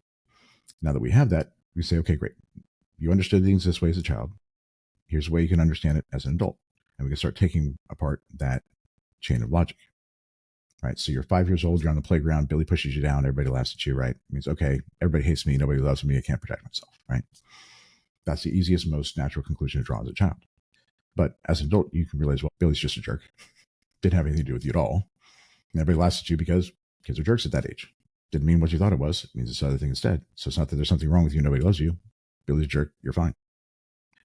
Now that we have that, we say, okay, great. You understood things this way as a child. Here's a way you can understand it as an adult. And we can start taking apart that chain of logic, right? So you're 5 years old, you're on the playground, Billy pushes you down, everybody laughs at you, right? It means, okay, everybody hates me, nobody loves me, I can't protect myself, right? That's the easiest, most natural conclusion to draw as a child. But as an adult, you can realize, well, Billy's just a jerk. Didn't have anything to do with you at all. And everybody laughs at you because kids are jerks at that age. Didn't mean what you thought it was. It means this other thing instead. So it's not that there's something wrong with you, nobody loves you. Billy's a jerk, you're fine.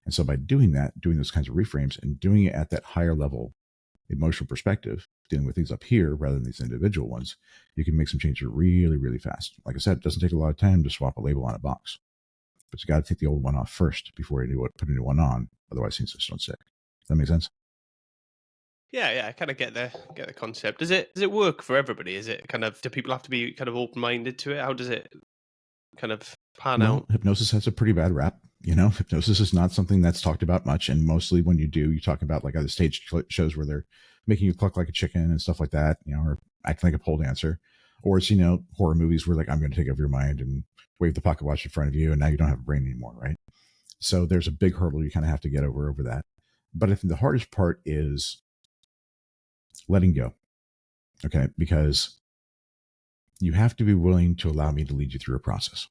And so by doing that, doing those kinds of reframes and doing it at that higher level, emotional perspective, dealing with things up here rather than these individual ones, you can make some changes really, really fast. Like I said, it doesn't take a lot of time to swap a label on a box, but you got to take the old one off first before you put a new one on. Otherwise, things just don't stick. Does that make sense? Yeah, I kind of get the concept. Does it work for everybody? Is it kind of, do people have to be kind of open-minded to it? How does it kind of pan out? Hypnosis has a pretty bad rap. Hypnosis is not something that's talked about much, and mostly when you do, you talk about like other stage shows where they're making you cluck like a chicken and stuff like that, or acting like a pole dancer, or it's horror movies where like I'm going to take over your mind and wave the pocket watch in front of you, and now you don't have a brain anymore, right? So there's a big hurdle you kind of have to get over that. But I think the hardest part is letting go. Okay, because you have to be willing to allow me to lead you through a process.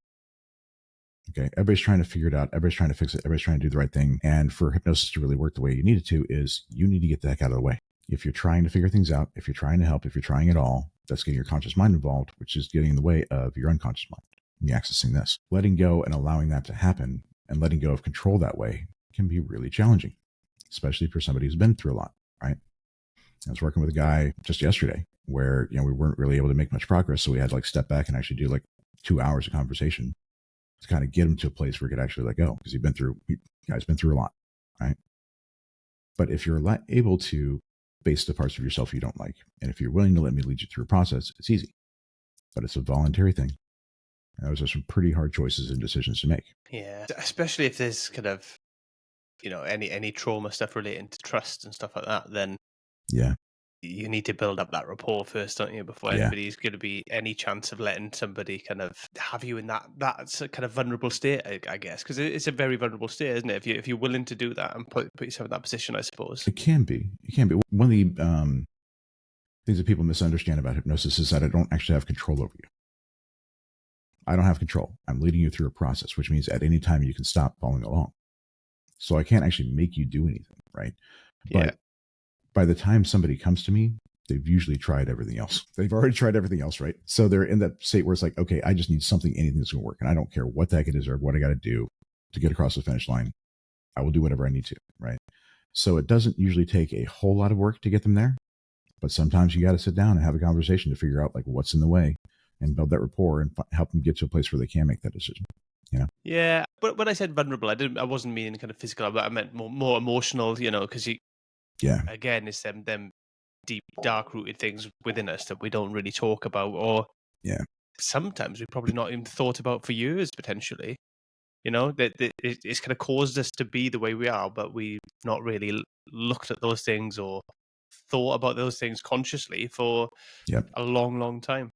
Okay, everybody's trying to figure it out. Everybody's trying to fix it. Everybody's trying to do the right thing. And for hypnosis to really work the way you need it to is you need to get the heck out of the way. If you're trying to figure things out, if you're trying to help, if you're trying at all, that's getting your conscious mind involved, which is getting in the way of your unconscious mind and accessing this. Letting go and allowing that to happen and letting go of control that way can be really challenging, especially for somebody who's been through a lot, right? I was working with a guy just yesterday where, we weren't really able to make much progress. So we had to like step back and actually do like 2 hours of conversation to kind of get him to a place where he could actually let go, because he's been through a lot, right? But if you're able to face the parts of yourself you don't like, and if you're willing to let me lead you through a process, it's easy, but it's a voluntary thing. And those are some pretty hard choices and decisions to make. Yeah, especially if there's kind of, any trauma stuff relating to trust and stuff like that, then yeah, you need to build up that rapport first, don't you, before anybody's going to be any chance of letting somebody kind of have you in that kind of vulnerable state, I guess, because it's a very vulnerable state, isn't it? If you're willing to do that and put yourself in that position, I suppose. It can be. One of the things that people misunderstand about hypnosis is that I don't actually have control over you. I don't have control. I'm leading you through a process, which means at any time you can stop following along. So I can't actually make you do anything, right? But by the time somebody comes to me, they've usually tried everything else. They've already tried everything else, right? So they're in that state where it's like, okay, I just need anything that's going to work. And I don't care what the heck it is or what I got to do to get across the finish line. I will do whatever I need to, right? So it doesn't usually take a whole lot of work to get them there. But sometimes you got to sit down and have a conversation to figure out like what's in the way and build that rapport and help them get to a place where they can make that decision. Yeah. But when I said vulnerable, I wasn't meaning kind of physical, but I meant more emotional, because again, it's them deep, dark rooted things within us that we don't really talk about, or sometimes we've probably not even thought about for years, potentially. That it's kind of caused us to be the way we are, but we've not really looked at those things or thought about those things consciously for a long, long time.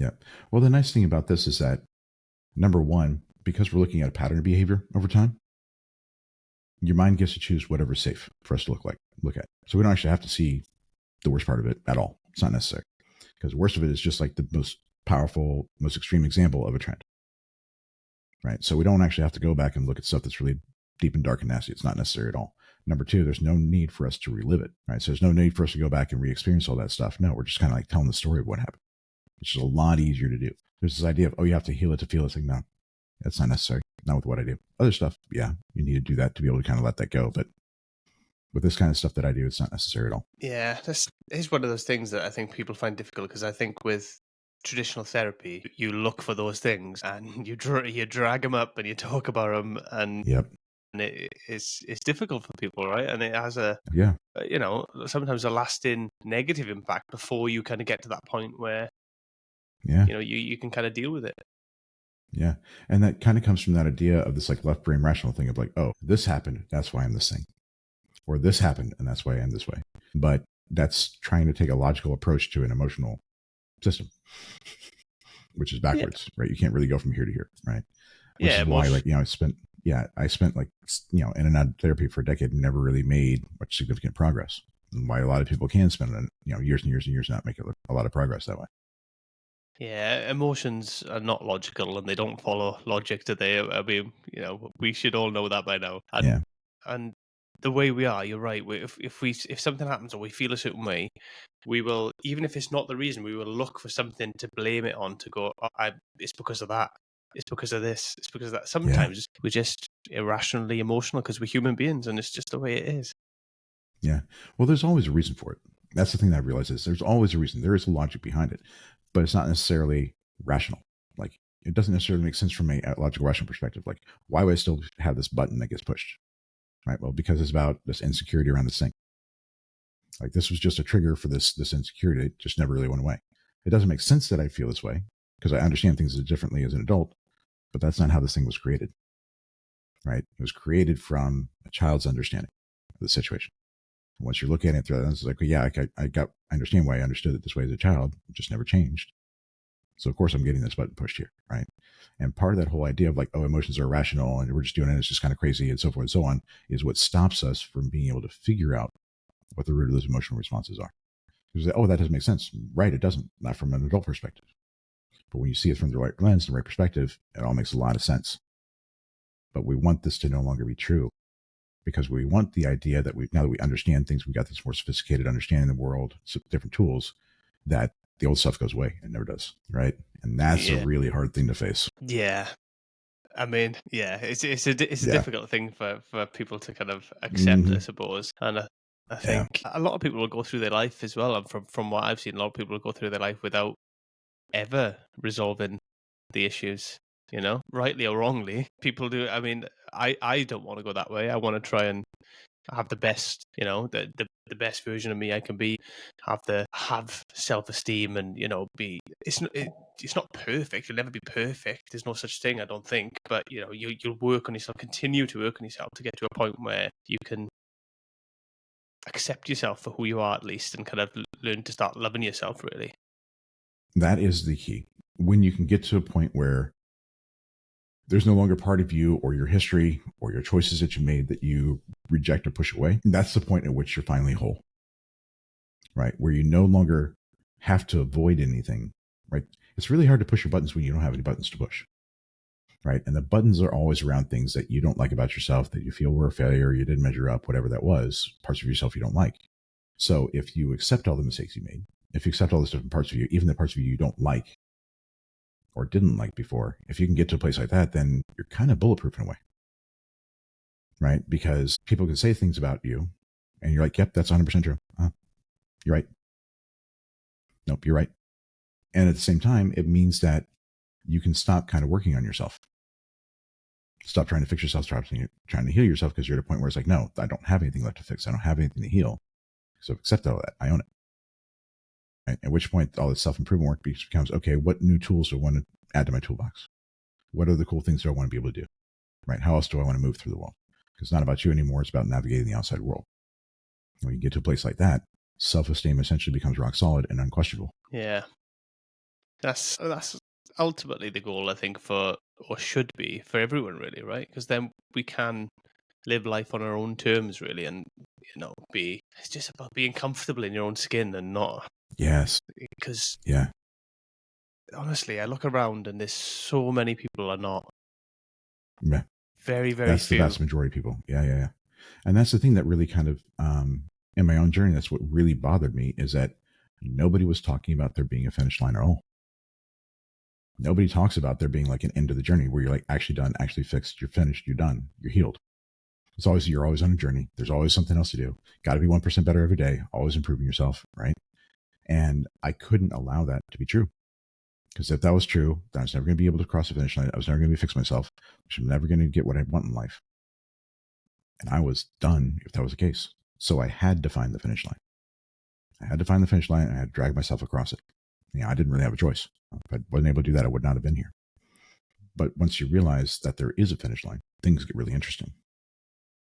Yeah. Well, the nice thing about this is that, number one, because we're looking at a pattern of behavior over time, your mind gets to choose whatever's safe for us to look at. So we don't actually have to see the worst part of it at all. It's not necessary, because the worst of it is just like the most powerful, most extreme example of a trend, right? So we don't actually have to go back and look at stuff that's really deep and dark and nasty. It's not necessary at all. Number two, there's no need for us to relive it, right? So there's no need for us to go back and re-experience all that stuff. No, we're just kind of like telling the story of what happened, which is a lot easier to do. There's this idea of, oh, you have to heal it to feel it. It's like, no, that's not necessary. Not with what I do. Other stuff, yeah, you need to do that to be able to kind of let that go. But with this kind of stuff that I do, it's not necessary at all. Yeah, this is one of those things that I think people find difficult, because I think with traditional therapy, you look for those things and you drag them up and you talk about them, and it's difficult for people, right? And it has sometimes a lasting negative impact before you kind of get to that point where you can kind of deal with it. Yeah. And that kind of comes from that idea of this like left brain rational thing of like, oh, this happened, that's why I'm this thing. Or this happened, and that's why I am this way. But that's trying to take a logical approach to an emotional system, which is backwards, right? You can't really go from here to here, right? Which is why, like, I spent like, in and out of therapy for a decade and never really made much significant progress. And why a lot of people can spend, years and years and years not make a lot of progress that way. Yeah, emotions are not logical, and they don't follow logic, do they? I mean, we should all know that by now. And the way we are, you're right. If something happens or we feel a certain way, we will, even if it's not the reason, we will look for something to blame it on, to go, it's because of that. It's because of this. It's because of that. Sometimes we're just irrationally emotional because we're human beings, and it's just the way it is. Yeah. Well, there's always a reason for it. That's the thing that I realize is there's always a reason. There is a logic behind it, but it's not necessarily rational. Like it doesn't necessarily make sense from a logical, rational perspective. Like why would I still have this button that gets pushed? Right. Well, because it's about this insecurity around this thing. Like this was just a trigger for this insecurity. It just never really went away. It doesn't make sense that I feel this way because I understand things differently as an adult, but that's not how this thing was created. Right. It was created from a child's understanding of the situation. Once you're looking at it through that lens, it's like, well, yeah, I understand why I understood it this way as a child. It just never changed. So of course I'm getting this button pushed here, right? And part of that whole idea of like, oh, emotions are irrational and we're just doing it, it's just kind of crazy and so forth and so on, is what stops us from being able to figure out what the root of those emotional responses are. Because oh, that doesn't make sense, right? It doesn't, not from an adult perspective. But when you see it from the right lens, the right perspective, it all makes a lot of sense. But we want this to no longer be true. Because we want the idea that now that we understand things, we got this more sophisticated understanding of the world, different tools, that the old stuff goes away and never does, right? And that's a really hard thing to face. Yeah. I mean, yeah, it's a difficult thing for people to kind of accept, I suppose. And I think a lot of people will go through their life as well. And from what I've seen, a lot of people will go through their life without ever resolving the issues. You know, rightly or wrongly, people do. I mean, I don't want to go that way. I want to try and have the best, you know, the best version of me I can be. Have self-esteem, and you know, it's not perfect. It'll never be perfect. There's no such thing, I don't think. But you know, you'll work on yourself, continue to work on yourself to get to a point where you can accept yourself for who you are, at least, and kind of learn to start loving yourself. Really, that is the key. When you can get to a point where there's no longer part of you or your history or your choices that you made that you reject or push away, that's the point at which you're finally whole, right? Where you no longer have to avoid anything, right? It's really hard to push your buttons when you don't have any buttons to push, right? And the buttons are always around things that you don't like about yourself, that you feel were a failure, you didn't measure up, whatever that was, parts of yourself you don't like. So if you accept all the mistakes you made, if you accept all those different parts of you, even the parts of you you don't like, or didn't like before, if you can get to a place like that, then you're kind of bulletproof in a way, right? Because people can say things about you and you're like, yep, that's 100% true. You're right. Nope, you're right. And at the same time, it means that you can stop kind of working on yourself. Stop trying to fix yourself, stop trying to heal yourself, because you're at a point where it's like, no, I don't have anything left to fix. I don't have anything to heal. So accept all that. I own it. Right? At which point all this self-improvement work becomes, okay, what new tools do I want to add to my toolbox? What are the cool things do I want to be able to do? Right? How else do I want to move through the world? Because it's not about you anymore. It's about navigating the outside world. When you get to a place like that, self-esteem essentially becomes rock solid and unquestionable. Yeah. That's ultimately the goal, I think, or should be for everyone, really, right? Because then we can live life on our own terms, really, and you know, it's just about being comfortable in your own skin and not. Yes. Because yeah, honestly, I look around and there's so many people are not. Yeah. Very, very that's few. The vast majority of people. Yeah. And that's the thing that really kind of, in my own journey, that's what really bothered me, is that nobody was talking about there being a finish line at all. Nobody talks about there being like an end of the journey where you're like actually done, actually fixed, you're finished, you're done, you're healed. You're always on a journey. There's always something else to do. Got to be 1% better every day, always improving yourself, right? And I couldn't allow that to be true. Because if that was true, then I was never going to be able to cross the finish line. I was never going to fix myself. I was never going to get what I want in life. And I was done if that was the case. So I had to find the finish line. I had to find the finish line, and I had to drag myself across it. I didn't really have a choice. If I wasn't able to do that, I would not have been here. But once you realize that there is a finish line, things get really interesting,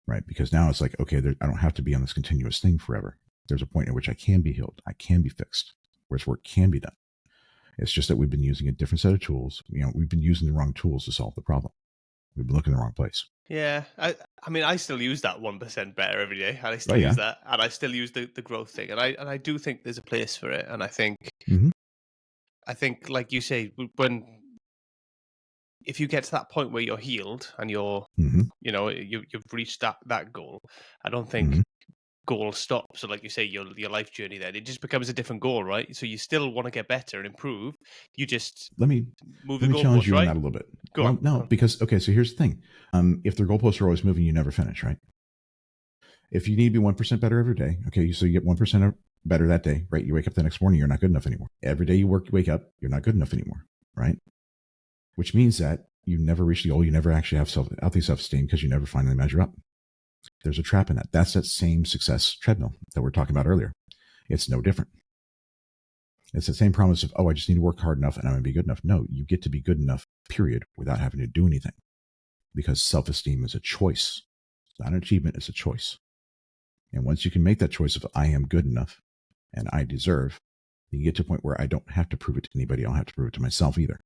right? Because now it's like, okay, I don't have to be on this continuous thing forever. There's a point at which I can be healed. I can be fixed, where work can be done. It's just that we've been using a different set of tools. We've been using the wrong tools to solve the problem. We've been looking in the wrong place. Yeah, I mean, I still use that 1% better every day, and I still use that, and I still use the growth thing, and I do think there's a place for it, and I think, I think, like you say, if you get to that point where you're healed and you're, you know, you've reached that goal, I don't think goal stops. So like you say, your life journey, then it just becomes a different goal, right? So you still want to get better and improve. You just let me move the goalpost, challenge you right? on that a little bit. Go on. No, because okay, so here's the thing: if the goalposts are always moving, you never finish, right? If you need to be 1% better every day, okay, so you get 1% better that day, right? You wake up the next morning, you're not good enough anymore. Every day you wake up, you're not good enough anymore, right? Which means that you never reach the goal. You never actually have healthy self-esteem because you never finally measure up. There's a trap in that. That's that same success treadmill that we're talking about earlier. It's no different. It's the same promise of, oh, I just need to work hard enough and I'm going to be good enough. No, you get to be good enough, period, without having to do anything, because self-esteem is a choice. It's not an achievement, it's a choice. And once you can make that choice of I am good enough and I deserve, you get to a point where I don't have to prove it to anybody. I don't have to prove it to myself either.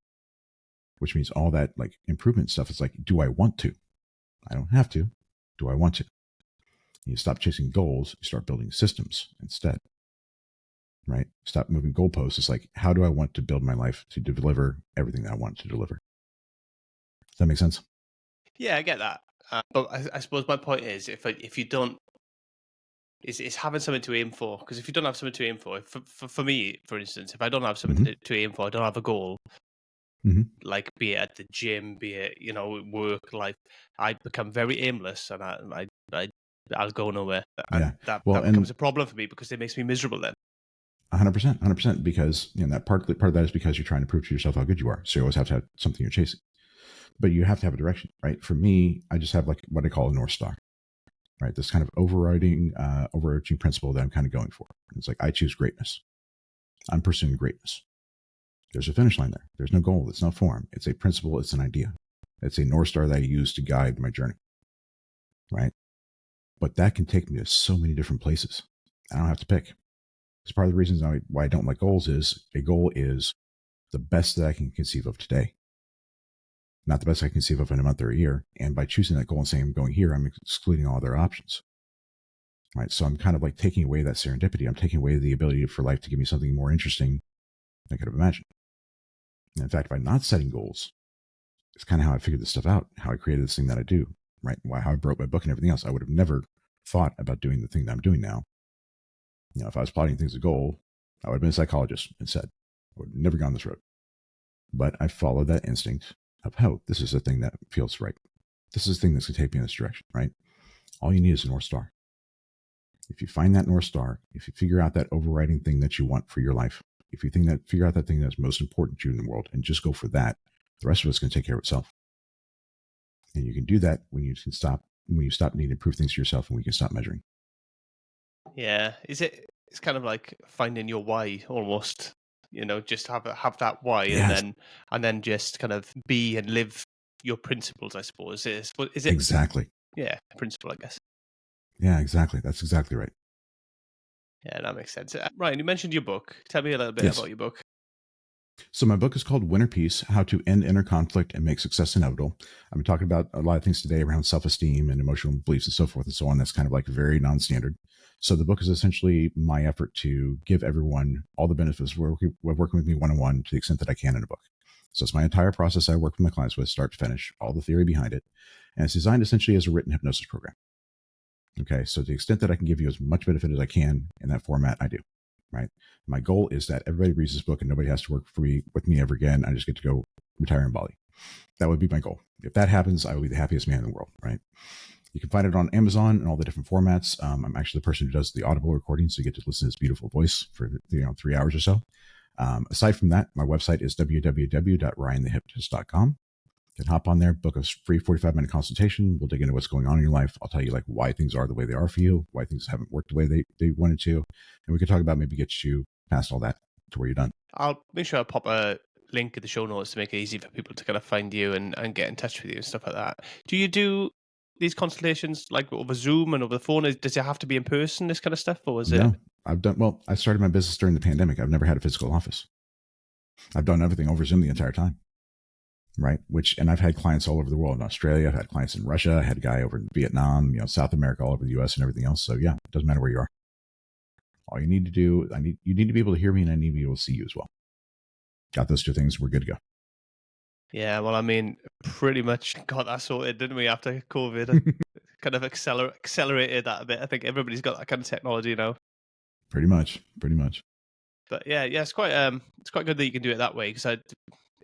Which means all that like improvement stuff is like, do I want to? I don't have to. Do I want to? You stop chasing goals, you start building systems instead. Right? Stop moving goalposts. It's like, how do I want to build my life to deliver everything that I want to deliver? Does that make sense? Yeah, I get that. But I suppose my point is, if you don't, it's having something to aim for. Because if you don't have something to aim for me, for instance, if I don't have something to aim for, I don't have a goal. Like, be it at the gym, be it work, life, I become very aimless, and I'll go nowhere. And that becomes a problem for me because it makes me miserable then. 100%, because that part of that is because you're trying to prove to yourself how good you are. So you always have to have something you're chasing, but you have to have a direction, right? For me, I just have like what I call a North Star, right? This kind of overarching principle that I'm kind of going for. It's like, I choose greatness. I'm pursuing greatness. There's a finish line there. There's no goal. It's no form. It's a principle. It's an idea. It's a North Star that I use to guide my journey, right? But that can take me to so many different places. I don't have to pick. It's part of the reasons why I don't like goals is a goal is the best that I can conceive of today, not the best I can conceive of in a month or a year. And by choosing that goal and saying I'm going here, I'm excluding all other options. Right. So I'm kind of like taking away that serendipity. I'm taking away the ability for life to give me something more interesting than I could have imagined. And in fact, by not setting goals, it's kind of how I figured this stuff out, how I created this thing that I do, right? How I wrote my book and everything else. I would have never thought about doing the thing that I'm doing now. If I was plotting things as a goal, I would have been a psychologist instead. I would have never gone this road. But I followed that instinct of, oh, this is the thing that feels right. This is the thing that's going to take me in this direction, right? All you need is a North Star. If you find that North Star, if you figure out that overriding thing that you want for your life, if you figure out that thing that's most important to you in the world and just go for that, the rest of it's going to take care of itself. And you can do that when you stop needing to prove things to yourself, and we can stop measuring. Yeah. It's kind of like finding your why almost, just have that why. Yes. and then just kind of be and live your principles, I suppose. Is it exactly? Yeah, principle, I guess. Yeah, exactly. That's exactly right. Yeah, that makes sense. Ryan, you mentioned your book. Tell me a little bit about your book. So my book is called Winner Peace: How to End Inner Conflict and Make Success Inevitable. I've been talking about a lot of things today around self-esteem and emotional beliefs and so forth and so on. That's kind of like very non-standard. So the book is essentially my effort to give everyone all the benefits of working with me one-on-one to the extent that I can in a book. So it's my entire process I work with my clients with, start to finish, all the theory behind it. And it's designed essentially as a written hypnosis program. Okay, so to the extent that I can give you as much benefit as I can in that format, I do. Right. My goal is that everybody reads this book and nobody has to work with me ever again. I just get to go retire in Bali. That would be my goal. If that happens, I will be the happiest man in the world. Right. You can find it on Amazon and all the different formats. I'm actually the person who does the Audible recording, so you get to listen to this beautiful voice for 3 hours or so. Aside from that, my website is www.ryanthehypnotist.com. You can hop on there, book a free 45-minute consultation. We'll dig into what's going on in your life. I'll tell you like why things are the way they are for you, why things haven't worked the way they wanted to. And we can talk about maybe get you past all that to where you're done. I'll make sure I pop a link in the show notes to make it easy for people to kind of find you and get in touch with you and stuff like that. Do you do these consultations like over Zoom and over the phone? Does it have to be in person, this kind of stuff? Or is it? No, I started my business during the pandemic. I've never had a physical office. I've done everything over Zoom the entire time. Right. And I've had clients all over the world. In Australia, I've had clients in Russia. I had a guy over in Vietnam, South America, all over the US and everything else. So yeah, it doesn't matter where you are. All you need to do, you need to be able to hear me and I need to be able to see you as well. Got those two things, we're good to go. Yeah, well, I mean, pretty much got that sorted, didn't we, after COVID? Kind of accelerated that a bit. I think everybody's got that kind of technology now. Pretty much. But yeah, it's quite good that you can do it that way, because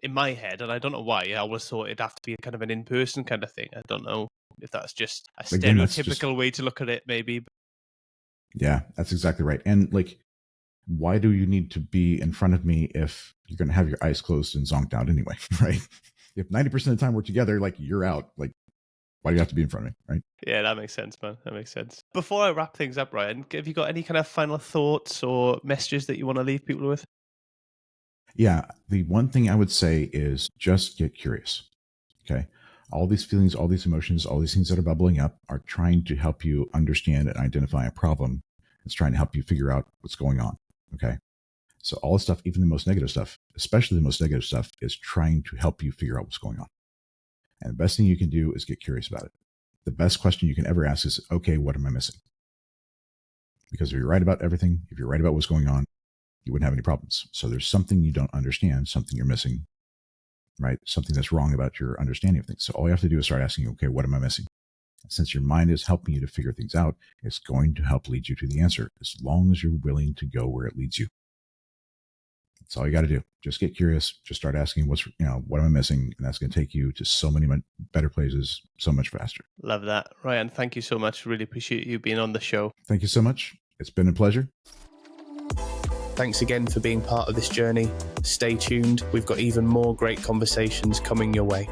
in my head, and I don't know why, I always thought it'd have to be kind of an in-person kind of thing. I don't know if that's just a stereotypical way to look at it, maybe. Yeah, that's exactly right. And like, why do you need to be in front of me if you're going to have your eyes closed and zonked out anyway, right? If 90% of the time we're together, like you're out, like why do you have to be in front of me, right? Yeah, that makes sense, man. That makes sense. Before I wrap things up, Ryan, have you got any kind of final thoughts or messages that you want to leave people with? Yeah, the one thing I would say is just get curious. Okay. All these feelings, all these emotions, all these things that are bubbling up are trying to help you understand and identify a problem. It's trying to help you figure out what's going on. Okay. So all the stuff, even the most negative stuff, especially the most negative stuff, is trying to help you figure out what's going on. And the best thing you can do is get curious about it. The best question you can ever ask is, okay, what am I missing? Because if you're right about everything, if you're right about what's going on, you wouldn't have any problems. So there's something you don't understand, something you're missing, right? Something that's wrong about your understanding of things. So all you have to do is start asking, okay, what am I missing? Since your mind is helping you to figure things out, it's going to help lead you to the answer as long as you're willing to go where it leads you. That's all you got to do. Just get curious. Just start asking what am I missing? And that's going to take you to so many better places, so much faster. Love that. Ryan, thank you so much. Really appreciate you being on the show. Thank you so much. It's been a pleasure. Thanks again for being part of this journey. Stay tuned. We've got even more great conversations coming your way.